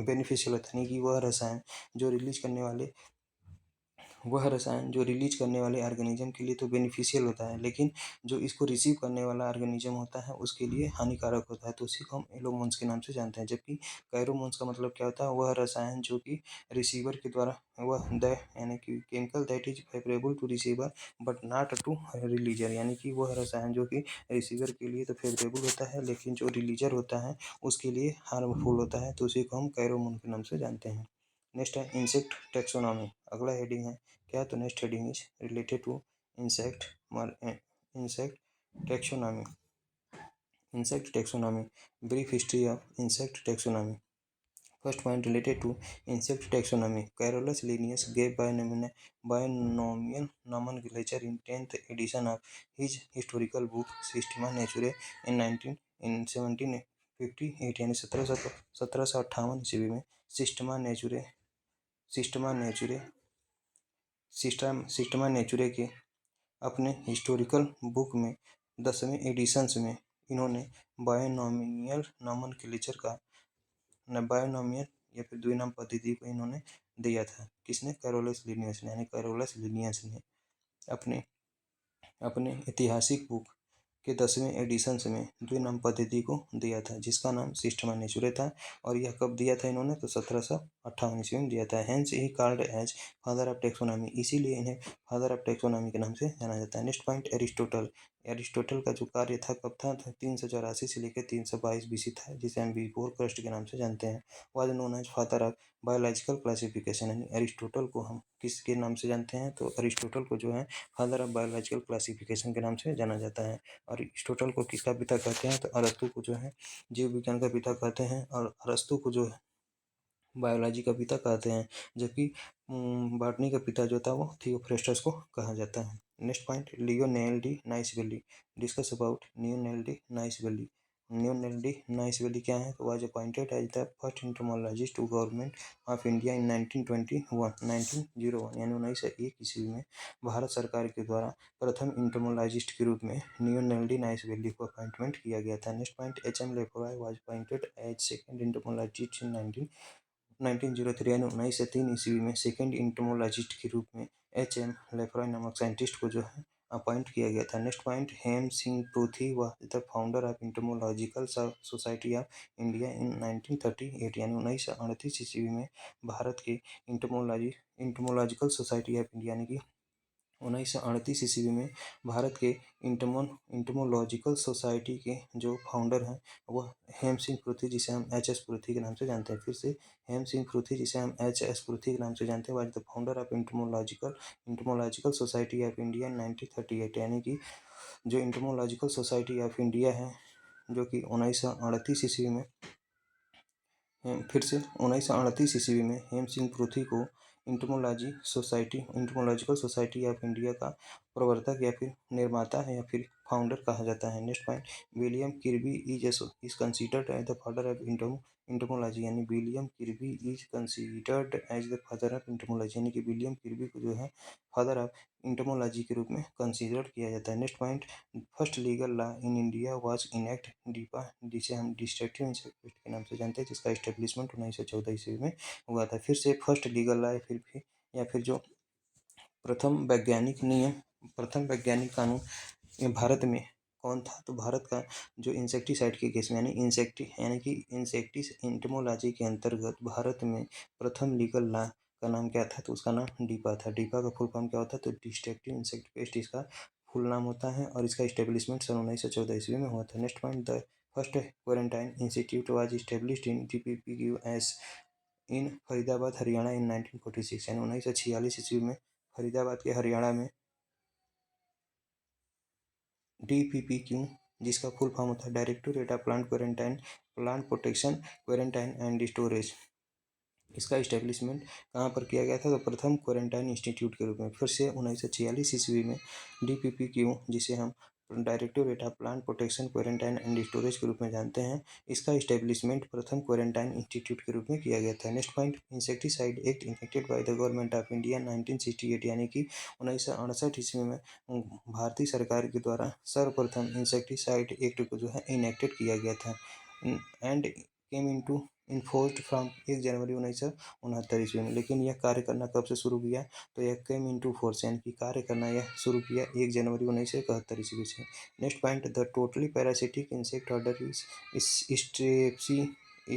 बेनिफिशियल होता है, यानी कि वह रसायन जो रिलीज करने वाले ऑर्गेनिज्म के लिए तो बेनिफिशियल होता है, लेकिन जो इसको रिसीव करने वाला ऑर्गेनिज्म होता है उसके लिए हानिकारक होता है, तो उसी को हम एलोमोन्स के नाम से जानते हैं। जबकि कैरोमोन्स का मतलब क्या होता है, वह रसायन जो कि रिसीवर के द्वारा यानी कि chemical that is favourable to receiver but not to releaser, यानी कि वह रसायन जो कि रिसीवर के लिए तो फेवरेबल होता है लेकिन जो रिलीजर होता है उसके लिए हार्मफुल होता है, तो उसी को हम कैरोमोन के नाम से जानते हैं। नेक्स्ट है इंसेक्ट टेक्सोनॉमी। अगला हेडिंग है क्या, तो next heading is related to insect insect taxonomy. Insect taxonomy, brief history of insect taxonomy. First point related to insect taxonomy. Carolus Linnaeus gave binomial nomenclature in 10th edition of his historical book Systema Naturae in 1758, यानी 1758 ईस्वी में सिस्टमा नेचुरे के अपने हिस्टोरिकल बुक में 10वें एडिशंस में इन्होंने बायोनॉमियल नॉमेनक्लेचर का बायोनॉमियल या फिर द्विनाम पद्धति को इन्होंने दिया था। किसने, कैरोलस लिनियस ने, यानी कैरोलस लिनियस ने अपने अपने ऐतिहासिक बुक के 10वें एडिशंस में द्विनाम पद्धति को दिया था जिसका नाम सिस्टमा नेचुरे था, और यह कब दिया था इन्होंने, तो 1758 ईस्वी में दिया था। Hence he called as father of taxonomy, इसीलिए इन्हें फादर ऑफ टेक्सोनॉमी के नाम से जाना जाता है। Next point Aristotle. एरिस्टोटल का जो कार्य था कब था, तो 384 से लेकर 322 बीसी था, जिसे हम बिफोर क्रस्ट के नाम से जानते हैं। Was known as father of biological classification, यानी एरिस्टोटल को हम किसके नाम से जानते हैं, तो एरिस्टोटल को जो है फादर ऑफ बायोलॉजिकल क्लासिफिकेशन के नाम से जाना जाता है। और अरिस्टोटल को किसका पिता कहते हैं, तो अरस्तु को जो है जीव विज्ञान का पिता कहते हैं, और अरस्तु को जो है बायोलॉजी का पिता कहते हैं, जबकि बॉटनी का पिता जो था वो थियोफ्रेस्टस को कहा जाता है। Next point Lionel de Niceville. Discuss about Lionel de Niceville. Lionel de Niceville क्या है, तो was appointed as the first entomologist to government of India in 1901, यानी 1901 ईस्वी में भारत सरकार के द्वारा प्रथम इंटरमोलॉजिस्ट के रूप में लियोनेल डी नाइसवेली को अपॉइंटमेंट किया गया था। Next point H M. Lefroy was appointed as second entomologist in 1903, यानी 1903 ईस्वी में सेकेंड इंटोमोलॉजिस्ट के रूप में एच.एम. लेफ्रॉय नामक साइंटिस्ट को जो है अपॉइंट किया गया था। Next point, Hem Singh Pruthi was the founder of entomological society of India in 1938, यानी 1938 ईस्वी में भारत के इंटोमोलॉजिकल सोसाइटी ऑफ इंडिया यानी कि 1938 ईस्वी में भारत के इंटोमोलॉजिकल सोसाइटी के जो फाउंडर हैं वह हेम सिंह पृथ्वी, जिसे हम एच एस पृथ्वी के नाम से जानते हैं। फिर से, हेम सिंह पृथ्वी, जिसे हम एच एस पृथ्वी के नाम से जानते हैं, was the founder of entomological society of India 1938, यानी कि जो इंटोमोलॉजिकल सोसाइटी ऑफ इंडिया है जो कि 1938 ईस्वी में, फिर से 1938 ईस्वी में हेम सिंह पृथ्वी को इंटोमोलॉजिकल सोसाइटी ऑफ इंडिया का प्रवर्तक या फिर निर्माता है या फिर फाउंडर कहा जाता है। Next point, William Kirby is considered as the father of entomology, यानी William Kirby is considered as the father of entomology, यानी कि विलियम किर्बी को जो है फादर ऑफ इंटोमोलॉजी के रूप में कंसीडर किया जाता है। Next point, first legal law in India was enact DIPA, जिसे हम डिस्ट्रक्टिव इंसेक्ट के नाम से जानते हैं, जिसका एस्टेब्लिशमेंट 1914 ईस्वी में हुआ था। फिर से फर्स्ट लीगल लॉ या फिर जो प्रथम वैज्ञानिक कानून भारत में कौन था, तो भारत का जो इंसेक्टिसाइड के केस में यानी कि इंसेक्टिस इंटोमोलॉजी के अंतर्गत भारत में प्रथम लीगल लॉ का नाम क्या था, तो उसका नाम डीपा था। डीपा का फुल फॉर्म क्या होता है, तो डिस्ट्रक्टिव इंसेक्ट पेस्ट इसका फुल नाम होता है और इसका इस्टेब्लिशमेंट सन 1914 ईस्वी में हुआ था। Next point, the first quarantine institute was established in DPPQS इन फरीदाबाद हरियाणा इन 1946, यानी 1946 ईस्वी में फरीदाबाद के हरियाणा में DPPQ, जिसका फुल फॉर्म होता है directorate of plant protection, quarantine and storage, इसका इस्टेब्लिशमेंट कहाँ पर किया गया था, तो प्रथम क्वारंटाइन इंस्टीट्यूट के रूप में। फिर से 1946 ईस्वी में DPPQ, जिसे हम directorate of plant protection, quarantine and storage के रूप में जानते हैं, इसका इस्टेब्लिशमेंट प्रथम क्वारंटाइन इंस्टीट्यूट के रूप में किया गया था। Next point, insecticide act enacted by the government of India 1968, यानी कि 1968 ईस्वी में भारतीय सरकार के द्वारा सर्वप्रथम इंसेक्टिसाइड एक्ट को जो है इनेक्टेड किया गया था and came into enforced from 1 जनवरी 1969 ईस्वी में। लेकिन यह कार्य करना कब से शुरू किया, तो यह केम इनटू फोर्स, यानी कि कार्य करना यह शुरू किया 1 जनवरी 1971 ईस्वी से। Next point, the totally parasitic insect order is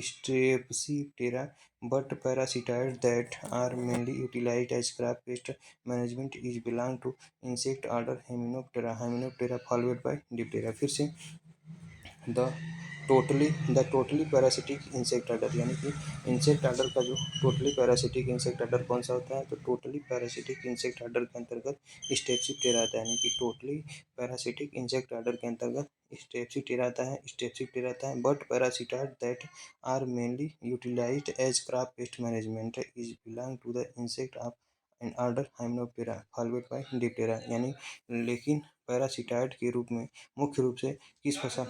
Strepsiptera, but parasitoids that are mainly utilized as crop pest management is belong to insect order Hymenoptera followed by Diptera। फिर से, the totally parasitic insect order, यानी कि इंसेक्ट ऑर्डर का जो टोटली पैरासिटिक इंसेक्ट ऑर्डर कौन सा होता है, तो टोटली पैरासिटिक इंसेक्ट ऑर्डर के अंतर्गत स्टेप्सिप्टेरा आता है, यानी कि टोटली पैरासिटिक इंसेक्ट ऑर्डर के अंतर्गत स्टेप्सिप्टेरा आता है, but parasitoid that are mainly utilised as crop pest management is belong to the insect of an order Hymenoptera followed by Diptera, यानी लेकिन पैरासिटाइड के रूप में मुख्य रूप से किस फसल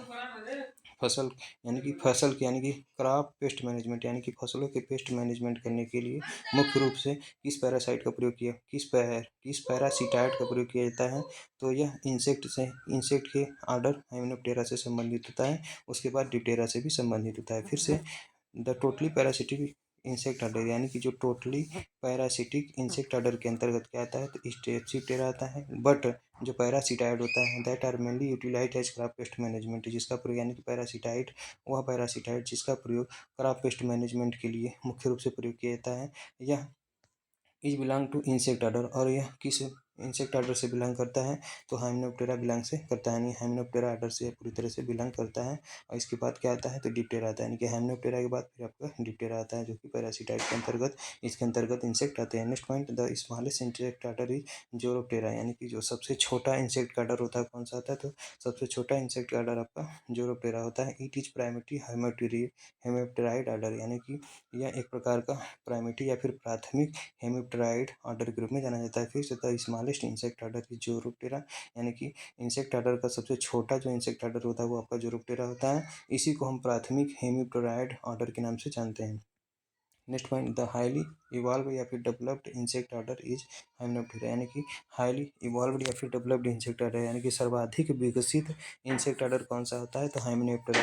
यानी कि क्रॉप पेस्ट मैनेजमेंट, यानी कि फसलों के पेस्ट मैनेजमेंट करने के लिए मुख्य रूप से किस पैरासिटाइड का प्रयोग किया जाता है, तो यह इंसेक्ट के ऑर्डर हाइमेनोप्टेरा से संबंधित होता है, उसके बाद डिप्टेरा से भी संबंधित होता है। फिर से, the totally parasitic insect order, यानी कि जो टोटली पैरासिटिक इंसेक्ट ऑर्डर के अंतर्गत क्या आता है, तो स्टेप्सिप्टेरा आता है, बट जो पैरासिटाइड होता है that are mainly utilised as crop pest management, जिसका प्रयोग, यानी कि पैरासिटाइड जिसका प्रयोग क्रॉप पेस्ट मैनेजमेंट के लिए मुख्य रूप से प्रयोग किया जाता है, यह is belong to insect order, और यह किस इंसेक्ट ऑर्डर से बिलोंग करता है, तो हाइमेनोप्टेरा बिलोंग से करता है, यानी हाइमेनोप्टेरा ऑर्डर से पूरी तरह से बिलोंग करता है। और इसके बाद क्या आता है, तो डिप्टेरा आता है, यानी कि हाइमेनोप्टेरा के बाद फिर आपका डिप्टेरा आता है, जो कि पैरासिटाइड के अंतर्गत इसके अंतर्गत इंसेक्ट आते हैं। Next point, the smallest insect order is Zoraptera, यानी कि जो सबसे छोटा इंसेक्ट ऑर्डर होता है कौन सा होता है, तो सबसे छोटा इंसेक्ट ऑर्डर आपका जोरोप्टेरा होता है। इट इज प्राइमरी हेमेप्टेराइड ऑर्डर, यानी कि यह एक प्रकार का प्राइमेटी या फिर प्राथमिक हेमिप्टेराइड ऑर्डर के रूप में जाना जाता है। फिर से, द स्मॉलेस्ट इंसेक्ट ऑर्डर की जोरोप्टेरा, यानी कि इंसेक्ट ऑर्डर का सबसे छोटा जो इंसेक्ट ऑर्डर होता है वो आपका जोरोप्टेरा होता है, इसी को हम प्राथमिक हेमिप्टेराइड ऑर्डर के नाम से जानते हैं। Next point, the highly evolve या फिर developed insect order is Hymenoptera, यानी कि हाईली इवॉल्व्ड या फिर डेवलप्ड इंसेक्ट ऑर्डर, यानी कि सर्वाधिक विकसित इंसेक्ट ऑर्डर कौन सा होता है, तो हाइमेनोप्टेरा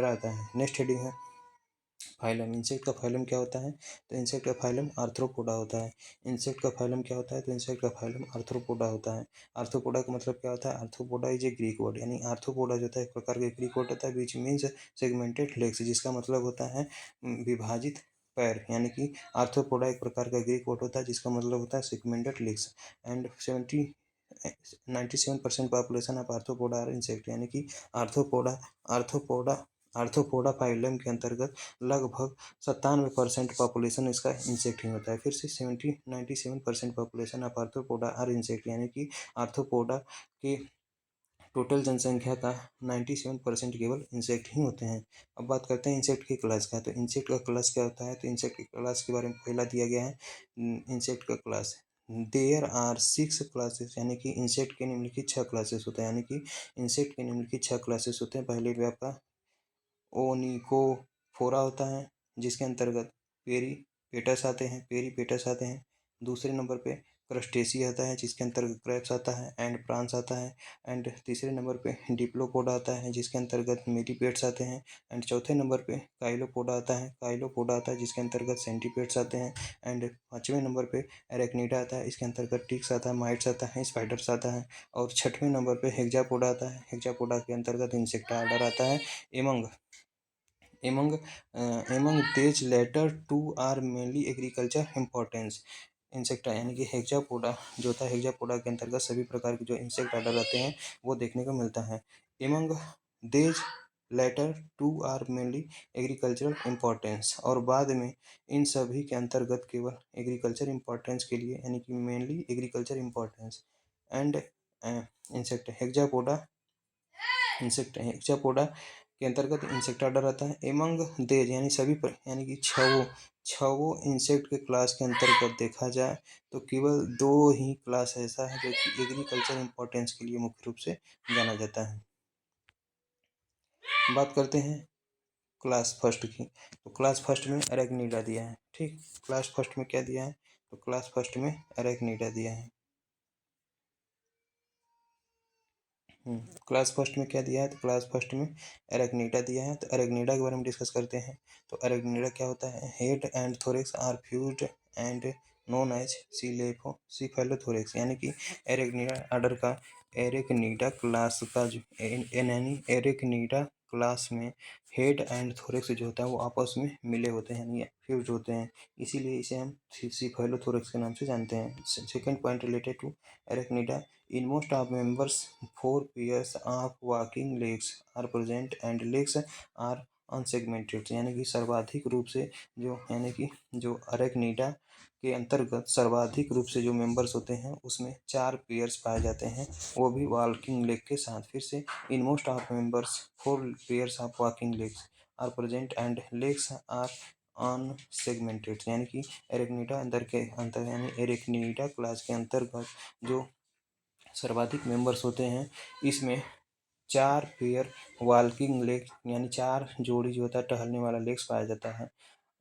आता है। नेक्स्ट हेडिंग है फाइलम, इंसेक्ट का फाइलम क्या होता है? तो इंसेक्ट का फाइलम आर्थ्रोपोडा होता है। इंसेक्ट का फाइलम क्या होता है? तो इंसेक्ट का फाइलम आर्थ्रोपोडा होता है। आर्थ्रोपोडा का मतलब क्या होता है? Arthropoda is a Greek word, यानी आर्थ्रोपोडा जो होता है एक प्रकार का ग्रीक वर्ड होता है विच मीन्स सेगमेंटेड लेग्स, जिसका मतलब होता है विभाजित पैर, यानी कि आर्थ्रोपोडा एक प्रकार का ग्रीक वर्ड होता है जिसका मतलब होता है segmented legs. And 97% population of arthropoda are insect, यानी कि आर्थ्रोपोडा आर्थ्रोपोडा आर्थ्रोपोडा फाइलम के अंतर्गत लगभग 97% पॉपुलेशन इसका इंसेक्ट ही होता है। फिर से 97% population of arthropoda are insect, यानी कि आर्थ्रोपोडा के टोटल जनसंख्या का 97% केवल इंसेक्ट ही होते हैं। अब बात करते हैं इंसेक्ट के क्लास का। तो इंसेक्ट का क्लास क्या होता है? तो इंसेक्ट के क्लास के बारे में पहला दिया गया है इंसेक्ट का क्लास। देयर आर 6 क्लासेस, यानी कि इंसेक्ट के निम्नलिखित 6 क्लासेस होते हैं, यानी कि इंसेक्ट के निम्नलिखित 6 क्लासेस होते हैं। पहले भी आपका ओनिकोफोरा होता है, जिसके अंतर्गत पेरीपेटस आते हैं, पेरीपेटस आते हैं। दूसरे नंबर पे क्रस्टेसी आता है, जिसके अंतर्गत क्रैब्स आता है एंड प्रांस आता है। एंड तीसरे नंबर पे डिप्लोपोडा आता है, जिसके अंतर्गत मिलीपेड्स आते हैं। एंड चौथे नंबर पे काइलोपोडा आता है, जिसके अंतर्गत सेंटीपेड्स आते हैं। एंड पाँचवें नंबर पे एरेक्निडा आता है, इसके अंतर्गत टिक्स आता है, माइट्स आता है, स्पाइडर्स आता है। और छठवें नंबर पे हेक्जापोडा आता है, हेक्जापोडा के अंतर्गत इंसेक्टा आर्डर आता है। Among among among these latter two are mainly agriculture importance insecta, यानी कि हेक्सापोडा जो होता है, हेक्सापोडा के अंतर्गत सभी प्रकार के जो इंसेक्ट आर्डर रहते हैं वो देखने को मिलता है। Among these latter two are mainly agricultural importance, और बाद में इन सभी के अंतर्गत केवल एग्रीकल्चर इम्पोर्टेंस के लिए, यानी कि mainly agriculture importance and insect Hexapoda के अंतर्गत इंसेक्ट आर्डर आता है। एमंग देज यानी सभी पर, यानी कि छवो इंसेक्ट के क्लास के अंतर्गत देखा जाए तो केवल 2 ही क्लास ऐसा है जो कि एग्रीकल्चर इंपॉर्टेंस के लिए मुख्य रूप से जाना जाता है। बात करते हैं क्लास फर्स्ट की। तो क्लास फर्स्ट में अरेक्निडा दिया है। ठीक, क्लास फर्स्ट में क्या दिया है? तो क्लास फर्स्ट में अरेक्निडा दिया है। क्लास फर्स्ट में क्या दिया है? तो क्लास फर्स्ट में एरेक्निडा दिया है। तो एरेक्निडा के बारे में डिस्कस करते हैं। तो एरेक्निडा क्या होता है? Head and thorax are fused and known as cephalothorax, यानी कि एरेक्निडा आर्डर का एरेक्निडा क्लास का जो यानी एरेक्निडा क्लास में हेड एंड थोरेक्स जो होता है वो आपस में मिले होते हैं, यानी फ्यूज होते हैं, इसीलिए इसे हम सीफेलोथोरेक्स के नाम से जानते हैं। Second point related to arachnida, in most of members 4 pairs of walking legs are present and legs are unsegmented, यानी कि सर्वाधिक रूप से जो, यानी कि जो अरेक्निडा के अंतर्गत सर्वाधिक रूप से जो मेंबर्स होते हैं उसमें 4 पेयर्स पाए जाते हैं, वो भी वॉकिंग लेग के साथ। फिर से in most of members 4 pairs of walking legs are present and legs are unsegmented, यानी कि एरेक्निडा अंतर यानी एरेक्निडा क्लास के अंतर्गत जो सर्वाधिक मेंबर्स होते हैं इसमें 4 पेयर वॉकिंग लेग, यानी 4 जोड़ी जो होता है टहलने वाला लेग्स पाया जाता है।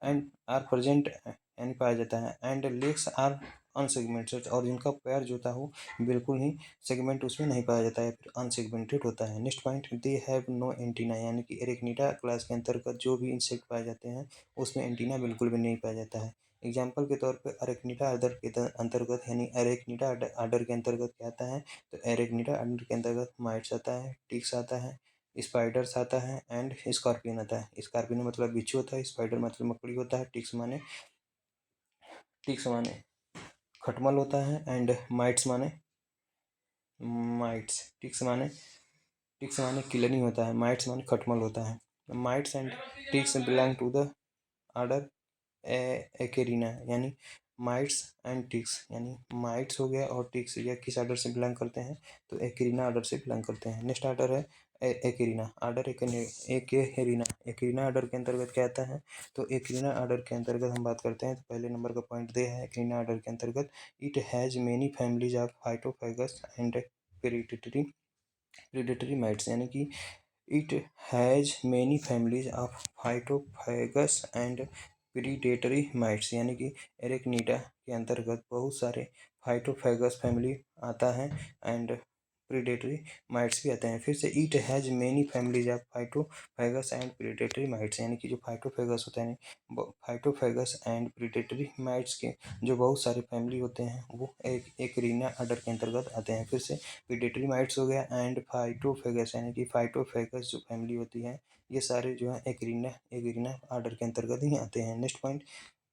एंड आर प्रेजेंट यानी पाया जाता है एंड लेग्स आर अनसेगमेंटेड, और जिनका पैर जो होता है वो बिल्कुल ही सेगमेंट उसमें नहीं पाया जाता है, फिर अनसेगमेंटेड होता है। Next point, they have no antenna, यानी कि एरेक्निडा क्लास के अंतर्गत जो भी इंसेक्ट पाए जाते हैं उसमें एंटीना बिल्कुल भी नहीं पाया जाता है। एग्जाम्पल के तौर पर अरेक्निडा आर्डर के अंतर्गत, यानी अरेक्निडा आर्डर के अंतर्गत क्या आता है? तो एरेक्निडा आर्डर के अंतर्गत माइट्स आता है, टिक्स आता है, स्पाइडर्स आता है एंड स्कॉर्पियन आता है। स्कॉर्पियन मतलब बिच्छू होता है, स्पाइडर मतलब मकड़ी होता है, टिक्स माने खटमल होता है एंड टिक्स माने किलनी होता है, माइट्स माने खटमल होता है। Mites and ticks belong to the order Acarina, यानी माइट्स एंड टिक्स, यानी माइट्स हो गया और टिक्स या किस आर्डर से बिलोंग करते हैं? तो एकेरिना आर्डर से बिलोंग करते हैं। नेक्स्ट आर्डर है एकेरिना आर्डर। एकेरिना आर्डर के अंतर्गत क्या आता है? तो एकेरिना आर्डर के अंतर्गत हम बात करते हैं तो पहले नंबर का पॉइंट दे है एकेरिना आर्डर के अंतर्गत, it has many families of phytophagous and predatory mites, यानी कि it has many families of phytophagous and predatory mites, यानी कि एरेक्निडा के अंतर्गत बहुत सारे फाइटोफैगस फैमिली आता है एंड प्रीडेटरी माइट्स भी आते हैं। फिर से it has many families of phytophagous and predatory mites, यानी कि जो फाइटोफैगस होता है फाइटोफैगस एंड प्रीडेटरी माइट्स के जो बहुत सारे फैमिली होते हैं वो एक रीना ऑर्डर के अंतर्गत आते हैं। फिर से प्रीडेटरी माइट्स हो गया एंड फाइटोफैगस, यानी कि फाइटोफैगस जो फैमिली होती है ये सारे जो है एक रीना ऑर्डर के अंतर्गत ही आते हैं। Next point,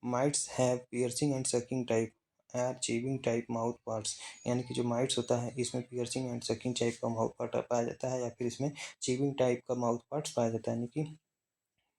mites have piercing and sucking type और चीविंग टाइप माउथ पार्ट्स, यानी कि जो माइट्स होता है इसमें पियर्सिंग एंड सकिंग टाइप का माउथ पार्ट पाया जाता है या फिर इसमें चीविंग टाइप का माउथ पार्ट्स पाया जाता है। यानी कि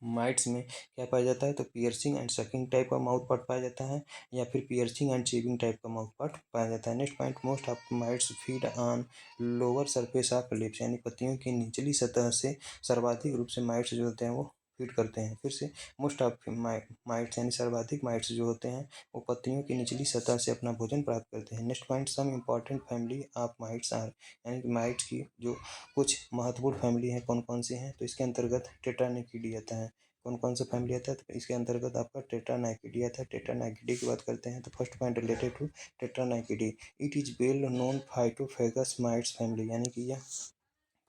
माइट्स में क्या पाया जाता है, तो पियर्सिंग एंड सकिंग टाइप का माउथ पार्ट पाया जाता है या फिर पियर्सिंग एंड चीविंग टाइप का माउथ पार्ट पाया जाता है। Next point, most of mites feed on lower surface of lips, यानी पत्तियों की निचली सतह से सर्वाधिक रूप से माइट्स जो होते हैं वो फीड करते हैं। फिर से मोस्ट ऑफ माइट्स यानी सर्वाधिक माइट्स जो होते हैं वो पत्तियों की निचली सतह से अपना भोजन प्राप्त करते हैं। Next point, some important family of mites are, यानी कि माइट्स की जो कुछ महत्वपूर्ण फैमिली हैं कौन कौन सी हैं, तो इसके अंतर्गत टेट्रानिकिडी आता है। कौन कौन सा फैमिली आता है, तो इसके अंतर्गत आपका टेट्रानाइकिडी आता है। टेट्रानाइकिडी की बात करते हैं तो first point related to Tetranychidae, it is well known phytophagous mites family, यानी कि यह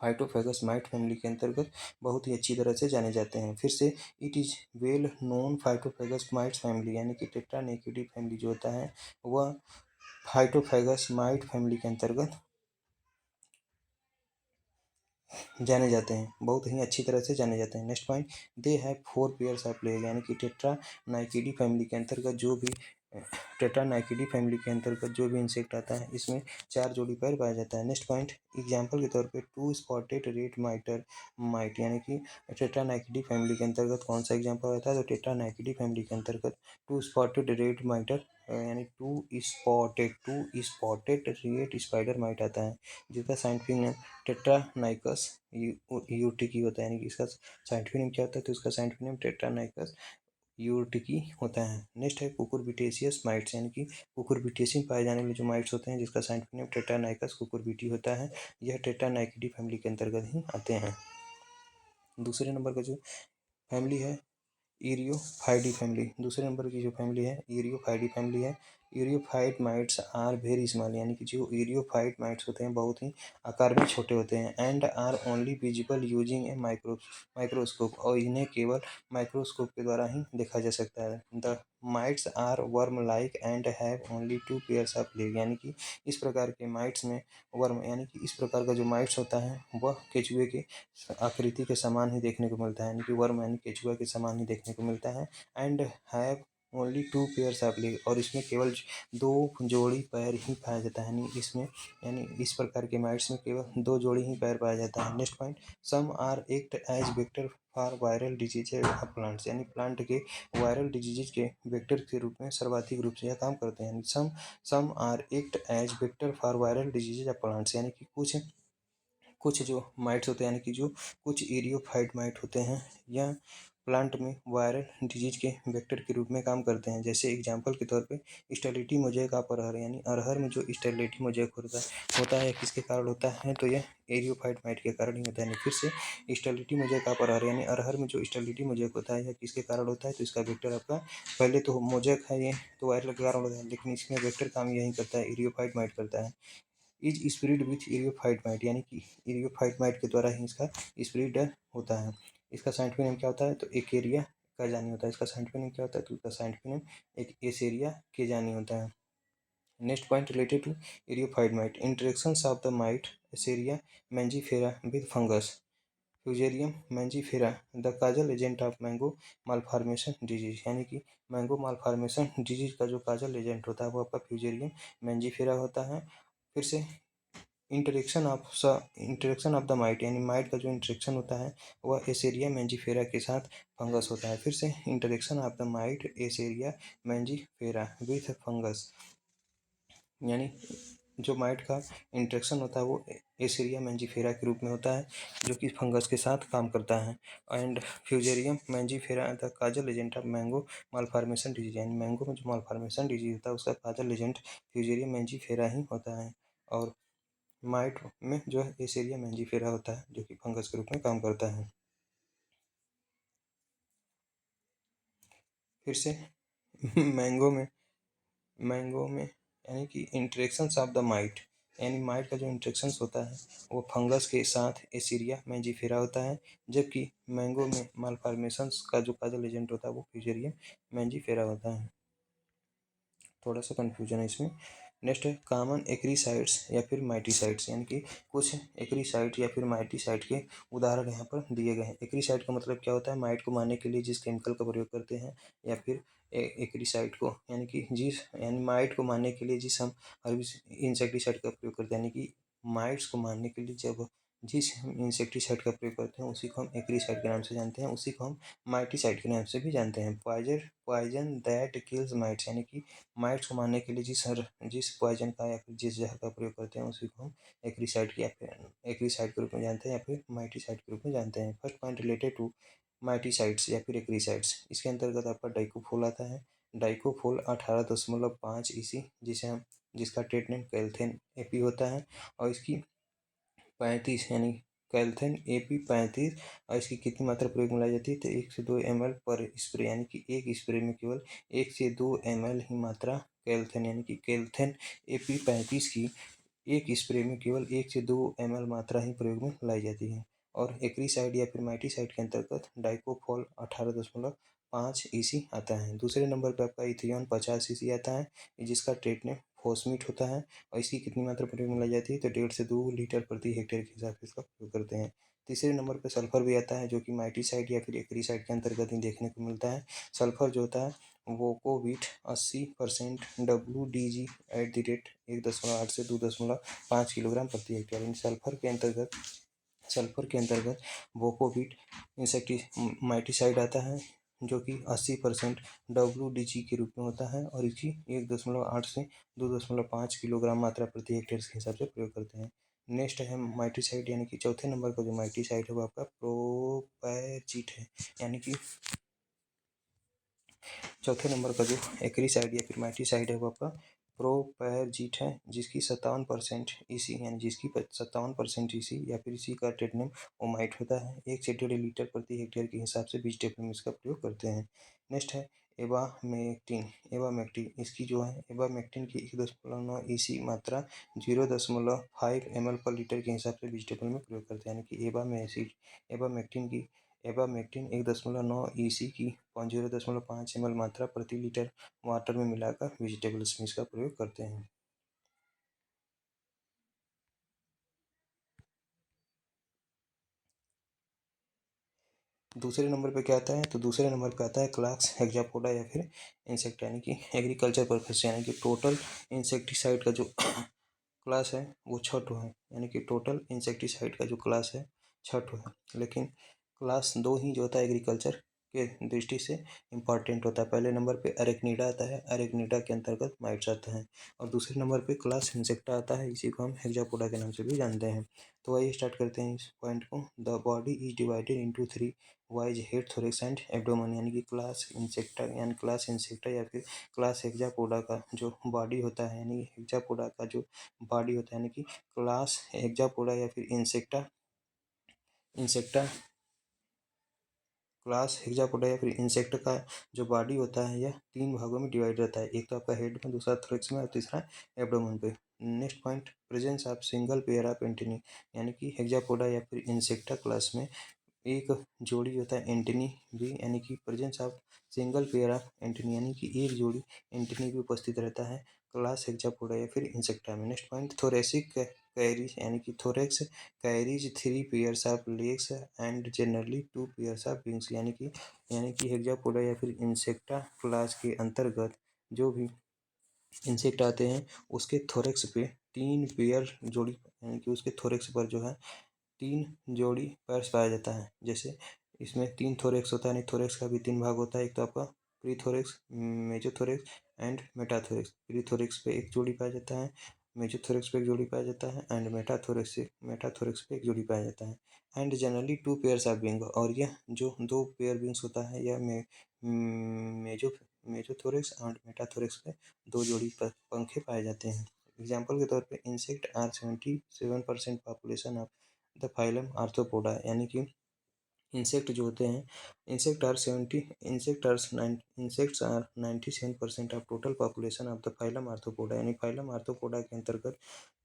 फाइटोफैगस माइट फैमिली के अंतर्गत बहुत ही अच्छी तरह से जाने जाते हैं। फिर से it is well known phytophagous mites family, यानी कि टेट्रानेकिडी फैमिली जो होता है वह फाइटोफैगस माइट फैमिली के अंतर्गत जाने जाते हैं, बहुत ही अच्छी तरह से जाने जाते हैं। Next point, they have 4 pairs of leg, यानी कि टेट्रानाइकिडी फैमिली के अंतर्गत जो भी टेट्रानाइकिडी फैमिली के अंतर्गत जो भी इंसेक्ट आता है इसमें 4 जोड़ी पैर पाया जाता है। नेक्स्ट पॉइंट, एग्जाम्पल के तौर पे two spotted red mitre mite, यानी कि टेट्रानाइकिडी फैमिली के अंतर्गत कौन सा एग्जाम्पल आता है, तो टेट्रानाइकिडी फैमिली के अंतर्गत टू स्पॉटेड रेड माइटर यानी two spotted red spider mite आता है, जिसका साइंटिफिक नेम टेट्रानाइकस यूटिकी होता है। यानी कि इसका साइंटिफिक नेम क्या होता है, तो इसका साइंटिफिक नेम टेट्रानाइकस यूटिकी होता है। नेक्स्ट है कुकुरबिटेशियस माइट्स, यानी कि कुकुरबिटेसी पाए जाने वाले जो माइट्स होते हैं जिसका साइंटिफिक नेम टेट्रानाइकस कुकुरबिटी होता है। यह टेट्रानाइकिडी फैमिली के अंतर्गत ही आते हैं। दूसरे नंबर का जो फैमिली है इरियोफाइडी फैमिली, दूसरे नंबर की जो फैमिली है इरियोफाइडी फैमिली है। इरियोफाइड माइट्स आर वेरी स्मॉल, यानी कि जो इरियोफाइड माइट्स होते हैं बहुत ही आकार में छोटे होते हैं। And are only visible using a microscope, और इन्हें केवल माइक्रोस्कोप के द्वारा ही देखा जा सकता है। The mites are worm like and have only 2 pairs of leg, यानी कि इस प्रकार के माइट्स में वर्म यानी कि इस प्रकार का जो माइट्स होता है वह केचुए के आकृति के समान ही देखने को मिलता है, यानी कि वर्म यानी केचुआ के समान ही देखने को मिलता है। And have only 2 pairs of leg, और इसमें केवल 2 जोड़ी पैर ही पाया जाता है। यानी इस प्रकार के माइट्स में केवल 2 जोड़ी ही पैर पाया जाता है। Next point, some are act as vector for viral disease of plants, यानी प्लांट के वायरल डिजीज के वेक्टर के रूप में सर्वाधिक रूप से यह काम करते हैं। Some are act as vector for viral disease of plants, यानी कि कुछ जो माइट्स होते हैं यानी कि जो कुछ एरियोफाइट माइट होते हैं या प्लांट में वायरल डिजीज के वेक्टर के रूप में काम करते हैं। जैसे एग्जांपल के तौर पे स्टेरिलिटी मोज़ेक ऑफ अरहर, यानी अरहर में जो स्टेरिलिटी मोज़ेक होता है किसके कारण होता है, तो यह एरियोफाइट माइट के कारण ही होता है। फिर से स्टेरिलिटी मोज़ेक ऑफ अरहर, यानी अरहर में जो स्टेरिलिटी मोज़ेक होता है यह किसके कारण होता है, तो इसका वेक्टर आपका पहले तो मोज़ेक है ये तो वायरल के कारण होता है, लेकिन इसमें वेक्टर काम यही करता है, एरियोफाइट माइट करता है। इज स्प्रेड विथ एरियोफाइट माइट, यानी कि एरियोफाइट माइट के द्वारा ही इसका स्प्रेड होता है। इसका साइंटिफिक नेम क्या होता है, तो एकेरिया काजानी होता है। इसका साइंटिफिक नेम क्या होता है, तो इसका साइंटिफिक नेम एक एसेरिया केजानी होता है। Next point related to eriophyid mite, interactions of the mite Aceria mangiferae with fungus Fusarium mangiferae the causal agent of mango malformation disease, यानी कि मैंगो मालफॉर्मेशन डिजीज का जो काजल एजेंट होता है वो आपका फ्यूजेरियम मैंजीफेरा होता है। फिर से इंटरेक्शन ऑफ द माइट, यानी माइट का जो इंटरेक्शन होता है वह एसेरिया मैंजीफेरा के साथ फंगस होता है। फिर से interaction of the mite Aceria mangiferae with fungus, यानी जो माइट का इंटरेक्शन होता है वो एसेरिया मैंजीफेरा के रूप में होता है जो कि फंगस के साथ काम करता है। And fusarium mangiferae the causal agent of mango malformation disease, यानी मैंगो में जो मालफॉर्मेशन डिजीज होता है उसका काजल एजेंट फ्यूजेरियम मैंजीफेरा ही होता है। और माइट में जो है एसेरिया मैंजीफेरा होता है जो कि फंगस के रूप में काम करता है। फिर से मैंगो में यानी कि इंटरेक्शंस ऑफ द माइट, यानी माइट का जो इंट्रेक्शंस होता है वो फंगस के साथ एसीरिया मैंजीफेरा होता है, जबकि मैंगो में मालफॉर्मेशंस का जो काजल एजेंट होता है वो फ्यूजेरियम मैंजीफेरा होता है। थोड़ा सा कन्फ्यूजन है इसमें। नेक्स्ट है कॉमन एक्रीसाइड्स या फिर माइटीसाइड्स, यानी कि कुछ एक्रीसाइड या फिर माइटीसाइड के उदाहरण यहाँ पर दिए गए हैं। एक्रीसाइड का मतलब क्या होता है, माइट को मारने के लिए जिस केमिकल का प्रयोग करते हैं, या फिर एक्रीसाइड को यानी कि यानी माइट को मारने के लिए जिस हम इंसेक्टिसाइड का प्रयोग करते हैं, यानी कि माइट्स को मारने के लिए जब जिस इंसेक्टिसाइड का प्रयोग करते हैं उसी को हम एक्रीसाइड के नाम से जानते हैं, उसी को हम माइटीसाइड के नाम से भी जानते हैं। पॉइजन दैट किल्स माइट्स, यानी कि माइट्स को मारने के लिए जिस पॉइजन का या फिर जिस जहर का प्रयोग करते हैं उसी को हम एक्रीसाइड या फिर एक्रीसाइड के रूप में जानते हैं या फिर माइटीसाइड के रूप में जानते हैं। फर्स्ट पॉइंट रिलेटेड टू माइटीसाइड्स या फिर एक्रीसाइड्स, इसके अंतर्गत आपका डाइकोफोल आता है। डाइकोफोल 18.5 ईसी जिसका ट्रेड नेम कैल्थेन एपी होता है, और इसकी 35 यानी कैल्थेन AP35, और इसकी कितनी मात्रा प्रयोग में लाई जाती है, तो 1 से 2 ml पर स्प्रे, यानी कि एक स्प्रे में केवल 1 से 2 ml ही मात्रा कैल्थेन यानी कि कैल्थेन AP35 की एक स्प्रे में केवल 1 से 2 ml मात्रा ही प्रयोग में लाई जाती है। और एक्रीसाइड या फिर माइटीसाइड के अंतर्गत डाइकोफॉल 18.5 ईसी आता है। दूसरे नंबर पर आपका इथियन 50 ईसी आता है, जिसका ट्रेड नेम फोस्मिट होता है, और इसकी कितनी मात्रा प्रयोग में लाई जाती है, तो 1.5 से 2 लीटर प्रति हेक्टेयर के हिसाब से इसका प्रयोग करते हैं। तीसरे नंबर पर सल्फर भी आता है, जो कि माइटीसाइड या फिर एक्रीसाइड के अंतर्गत ही देखने को मिलता है। सल्फर जो होता है वोकोविट 80% WDG @ 1.8 से 2.5 किलोग्राम प्रति हेक्टेयर। इन सल्फर के अंतर्गत वोकोविट इंसेक्टी माइटीसाइड आता है, जो कि 80% WDG के रूप में होता है, और इसकी 1.8 से 2.5 किलोग्राम मात्रा प्रति हेक्टेयर के हिसाब से प्रयोग करते हैं। नेक्स्ट है माइटीसाइड, यानी कि चौथे नंबर पर जो माइटीसाइड है वो आपका प्रोपैचिट है, यानी कि चौथे नंबर का जो एक्रीसाइड या फिर माइटीसाइड है वो आपका प्रोपैरजीट है, जिसकी 57% ईसी यानी जिसकी 57% ईसी या फिर इसी का ट्रेड नेम ओमाइट होता है। 1 से 1.5 लीटर प्रति हेक्टेयर के हिसाब से वेजिटेबल में इसका प्रयोग करते हैं। नेक्स्ट है एवामेक्टिन इसकी जो है एवामेक्टिन की 1.9 ईसी मात्रा 0.5 ml पर लीटर के हिसाब से वेजिटेबल में प्रयोग करते हैं, यानी कि एवामेक्टिन 1.9 ईसी की 0.5 ml मात्रा प्रति लीटर वाटर में मिलाकर वेजिटेबल्स में इसका प्रयोग करते हैं। दूसरे नंबर पे क्या आता है, तो दूसरे नंबर पे आता है क्लास हेक्सापोडा या फिर इंसेक्ट, यानी कि एग्रीकल्चर पर्पज से, यानी कि टोटल इंसेक्टिसाइड का जो क्लास है वो 6 है, यानी कि टोटल इंसेक्टिसाइड का जो क्लास है 6 है, लेकिन क्लास 2 ही जो होता है एग्रीकल्चर के दृष्टि से इम्पॉर्टेंट होता है। पहले नंबर पे अरेक्निडा आता है, अरेक्निडा के अंतर्गत माइट्स आता है, और दूसरे नंबर पे क्लास इंसेक्टा आता है, इसी को हम हेक्सापोडा के नाम से भी जानते हैं। तो आइए स्टार्ट करते हैं इस पॉइंट को। The body is divided into 3 wise head, thorax and abdomen, यानी कि क्लास इंसेक्टा या फिर क्लास हेक्सापोडा का जो बॉडी होता है, यानी हेक्सापोडा का जो बॉडी होता है, यानी कि क्लास हेक्सापोडा या फिर इंसेक्टा क्लास हेक्सापोडा या फिर इंसेक्ट का जो बॉडी होता है यह 3 भागों में डिवाइड रहता है। एक तो आपका हेड में, दूसरा थोरेक्स में, और तीसरा एब्डोमेन पे। Next point presence of single pair of antennae, यानी कि हेक्सापोडा या फिर इंसेक्टा क्लास में एक जोड़ी होता है एंटेनी भी, यानी कि presence of single pair of antennae, यानी कि एक जोड़ी एंटेनी भी उपस्थित रहता है क्लास हेक्सापोडा या फिर इंसेक्टा में। नेक्स्ट पॉइंट थोरेसिक कैरीज, यानी कि thorax carries 3 pairs of legs and generally 2 pairs of wings, यानी कि हेक्सापोडा या फिर इंसेक्टा क्लास के अंतर्गत जो भी इंसेक्ट आते हैं उसके थोरेक्स पे 3 पेयर जोड़ी, यानी कि उसके थोरेक्स पर जो है 3 जोड़ी पैर्स पाया जाता है। जैसे इसमें 3 थोरेक्स होता है, यानी थोरेक्स का भी 3 भाग होता है। एक तो आपका प्रीथोरेक्स, मेजोथोरेक्स एंड मेटाथोरेक्स। प्रीथोरेक्स पे एक जोड़ी पाया जाता है, मेजोथोरेक्स पे एक जोड़ी पाया जाता है, एंड मेटाथोरेक्स पे एक जोड़ी पाया जाता है। And generally 2 pairs of wing, और यह जो 2 पेयर विंग्स होता है यह मेजो मेजोथोरेक्स एंड मेटाथोरेक्स पे 2 जोड़ी पंखे पाए जाते हैं। एग्जाम्पल के तौर पे insect are 77% population of the phylum arthropoda, यानी कि इंसेक्ट जो होते हैं, insects are 97% of total population of the phylum arthropoda, यानी फाइलम आर्थ्रोपोडा के अंतर्गत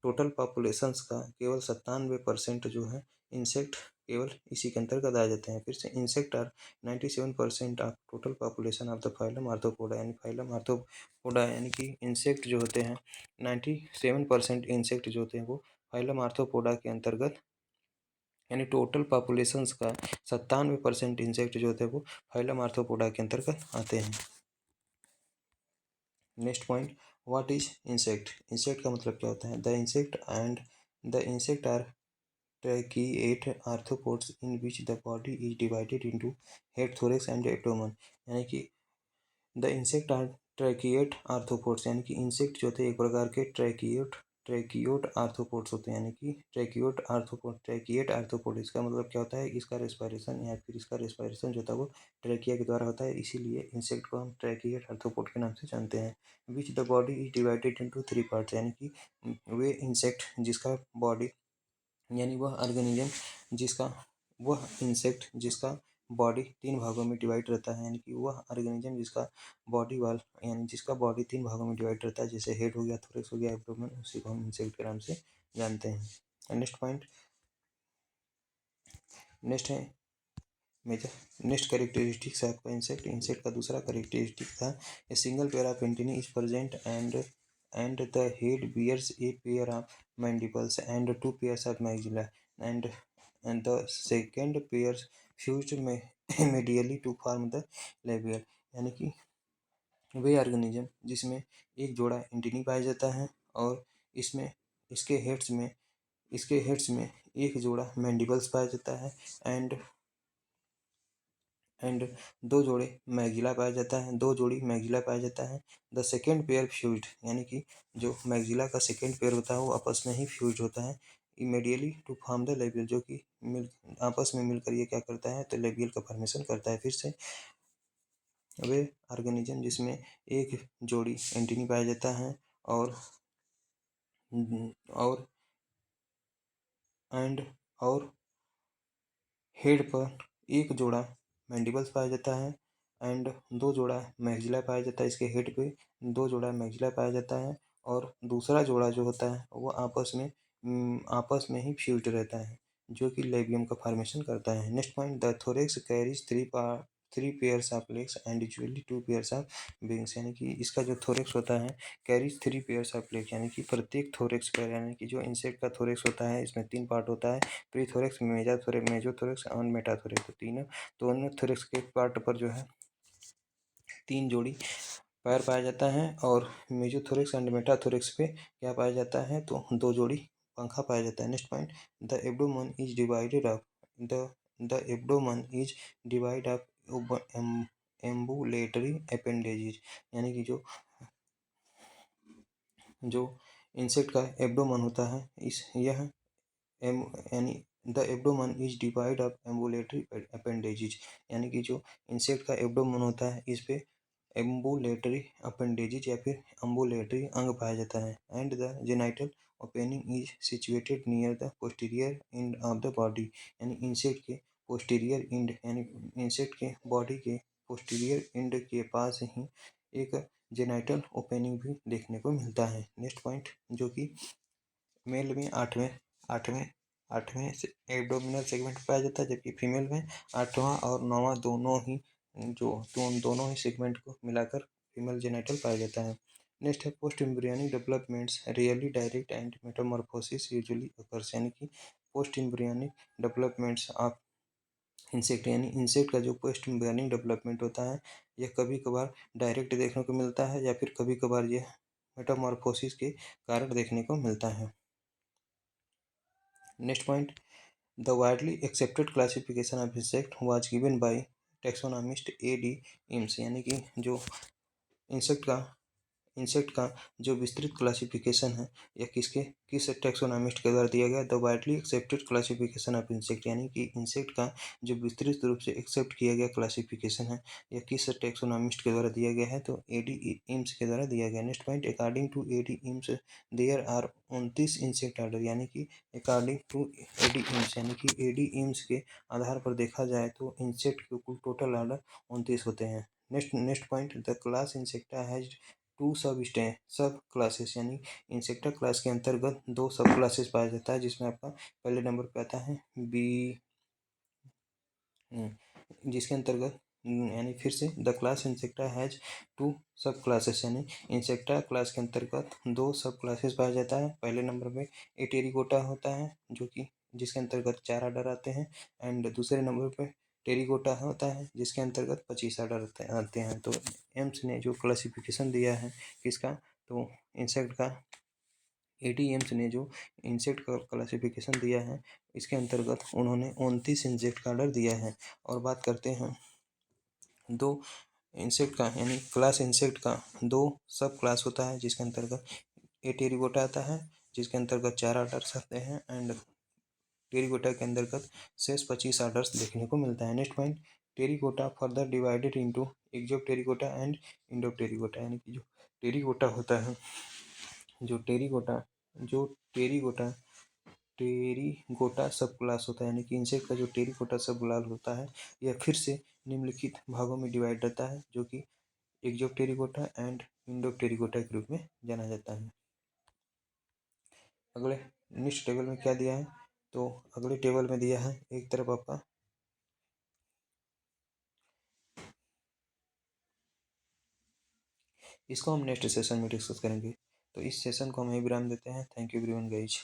टोटल पॉपुलेशंस का केवल 97% जो है इंसेक्ट केवल इसी के अंतर्गत आ जाते हैं। फिर से insect are 97% of total population of the phylum arthropoda, यानी फाइलम आर्थ्रोपोडा यानी कि इंसेक्ट जो होते हैं 97% इंसेक्ट जो होते हैं वो फाइलम आर्थ्रोपोडा के अंतर्गत, यानी टोटल पॉपुलेशंस का 97% इंसेक्ट जो होते हैं वो फाइलम आर्थ्रोपोडा के अंतर्गत आते हैं। Next point, what is insect? Insect का मतलब क्या होता है? The insect are tracheate arthropods in which the body is divided into head, thorax and abdomen, यानी कि the insect are tracheate arthropods, यानी कि इंसेक्ट जो होते हैं एक प्रकार के ट्रैकियोट आर्थ्रोपोड्स होते हैं, यानी कि ट्रैकिएट आर्थ्रोपोड। इसका मतलब क्या होता है? इसका रेस्पिरेशन या फिर इसका रेस्पिरेशन जो होता है वो ट्रैकिया के द्वारा होता है, इसीलिए इंसेक्ट को हम ट्रैकिएट आर्थ्रोपोड के नाम से जानते हैं। विच the body is divided into 3 parts, यानी कि वे इंसेक्ट जिसका बॉडी, यानी वह इंसेक्ट जिसका बॉडी 3 भागों में डिवाइड रहता है, यानी कि वह ऑर्गेनिज्म जिसका बॉडी वाल यानी जिसका बॉडी 3 भागों में डिवाइड रहता है, जैसे हेड हो गया, थोरैक्स हो गया, एब्डोमेन, उसी को हम इंसेक्ट के नाम से जानते हैं। नेक्स्ट पॉइंट, नेक्स्ट है मेजर नेक्स्ट कैरेक्टरिस्टिक्स है आपका इंसेक्ट का दूसरा कैरेक्टरिस्टिक था, a single pair of antennae is present and the head bears a pair of mandibles and 2 pairs of maxilla and the second pair fused medially to form the labial, यानी कि वे ऑर्गेनिज्म जिसमें एक जोड़ा एंटीनी पाया जाता है और इसमें इसके हेड्स में एक जोड़ा मैंडिबल्स पाया जाता है एंड 2 जोड़ी मैक्सिला पाया जाता है। द सेकेंड पेयर फ्यूज्ड, यानी कि जो मैक्सिला का सेकेंड पेयर होता है वो आपस में ही फ्यूज होता है immediately to form the labial, जो कि आपस में मिलकर ये क्या करता है? तो लेबियल का फॉर्मेशन करता है। फिर से वे ऑर्गेनिज्म जिसमें एक जोड़ी एंटीनी पाया जाता है और और एंड और हेड पर एक जोड़ा मैंडिबल्स पाया जाता है एंड 2 जोड़ा मैक्सिला पाया जाता है। इसके हेड पे 2 जोड़ा मैक्सिला पाया जाता है और दूसरा जोड़ा जो होता है वो आपस में ही फ्यूज्ड रहता है, जो कि लेबियम का फॉर्मेशन करता है। Next point, the thorax carries 3 pairs of legs and usually 2 pairs of wings, यानी कि इसका जो थोरैक्स होता है कैरीज 3 पेयर्स ऑफ लेग्स, यानी कि प्रत्येक थोरैक्स पेयर, यानी कि जो इंसेक्ट का थोरैक्स होता है इसमें 3 पार्ट होता है, प्रीथोरैक्स, मेजोथोरैक्स और मेटाथोरैक्स। तो दोनों थोरैक्स के पार्ट पर जो है 3 जोड़ी पैर पाया जाता है और मेजोथोरैक्स एंड मेटाथोरैक्स पे क्या पाया जाता है? तो 2 जोड़ी पंखा पाया जाता है। Next point, the abdomen is divided up the abdomen is divide up ambulatory appendages, यानी कि जो इंसेक्ट का एब्डोमेन होता है यह यानी the abdomen is divide of ambulatory appendages, यानी कि जो इंसेक्ट का एब्डोमेन होता है इस पे एम्बुलेटरी अपेंडेजेज या फिर एम्बुलेटरी अंग पाया जाता है। And the genital opening is situated near the posterior end of the body, यानी इंसेक्ट के पोस्टीरियर एंड, यानी इंसेक्ट के बॉडी के पोस्टीरियर एंड के पास ही एक जेनाइटल ओपनिंग भी देखने को मिलता है। नेक्स्ट पॉइंट, जो कि मेल में आठवें आठवें एब्डोमिनल सेगमेंट पाया जाता है, जबकि फीमेल में 8वां और 9वां दोनों ही सेगमेंट को मिलाकर फीमेल जेनिटल पाया जाता है। नेक्स्ट है post embryonic developments really direct and Metamorphosis usually occurs, यानी कि post embryonic developments of insect, यानी इंसेक्ट का जो पोस्ट एम्ब्रियोनिक डेवलपमेंट होता है यह कभी कभार डायरेक्ट देखने को मिलता है या फिर कभी कभार यह मेटामॉर्फोसिस के कारण देखने को मिलता है। Next point, the widely accepted classification of insect was given by taxonomist A.D. AIIMS, यानी कि जो इंसेक्ट का इंसेक्ट का जो विस्तृत क्लासिफिकेशन है यह किस टैक्सोनॉमिस्ट के द्वारा दिया गया, the widely accepted classification of insect, यानी कि इंसेक्ट का जो विस्तृत रूप से एक्सेप्ट किया गया क्लासिफिकेशन है यह किस टैक्सोनॉमिस्ट के द्वारा दिया गया है, तो एडी इम्स के द्वारा दिया गया। Next point, according to A D Imms there are 29 insect order, यानी कि अकॉर्डिंग टू एडी इम्स, यानी कि एडी इम्स के आधार पर देखा जाए तो इंसेक्ट के कुल टोटल ऑर्डर 29 होते हैं। Next point, the class insecta has two subclasses, यानी इंसेक्टा क्लास के अंतर्गत दो सब क्लासेस पाया जाता है, जिसमें आपका पहले नंबर पे आता है बी, जिसके अंतर्गत यानी फिर से the class insecta has two subclasses, यानी इंसेक्टा क्लास के अंतर्गत दो सब क्लासेस पाया जाता है। पहले नंबर पे एटेरिकोटा होता है जो कि जिसके अंतर्गत 4 आर्डर आते हैं, एंड दूसरे नंबर पे टेरिकोटा होता है जिसके अंतर्गत 25 आर्डर आते हैं। तो एम्स ने जो क्लासिफिकेशन दिया है किसका, तो इंसेक्ट का, एडीएम्स ने जो इंसेक्ट का क्लासिफिकेशन दिया है इसके अंतर्गत उन्होंने 29 इंसेक्ट का ऑर्डर दिया है। और बात करते हैं दो इंसेक्ट का, यानी क्लास इंसेक्ट का दो सब क्लास होता है जिसके अंतर्गत एटेरिकोटा आता है जिसके अंतर्गत 4 ऑर्डर्स आते हैं, एंड टेरिकोटा के अंतर्गत शेष 25 ऑर्डर्स देखने को मिलता है। Next point, Pterygota further divided into Exopterygota and Endopterygota, यानी कि जो टेरिकोटा होता है, जो टेरिकोटा टेरिकोटा सब क्लास होता है, यानी कि इंसेक्ट का जो टेरिकोटा सब क्लास होता है यह फिर से निम्नलिखित भागों में डिवाइड रहता है, जो कि एक्सोटेरिकोटा एंड इंडोप्टेरिकोटा के रूप में जाना जाता है। अगले नेक्स्ट टेबल में क्या दिया है, तो अगले टेबल में दिया है एक तरफ आपका इसको हम नेक्स्ट सेशन में डिस्कस करेंगे। तो इस सेशन को हम यही विराम देते हैं। Thank you everyone guys.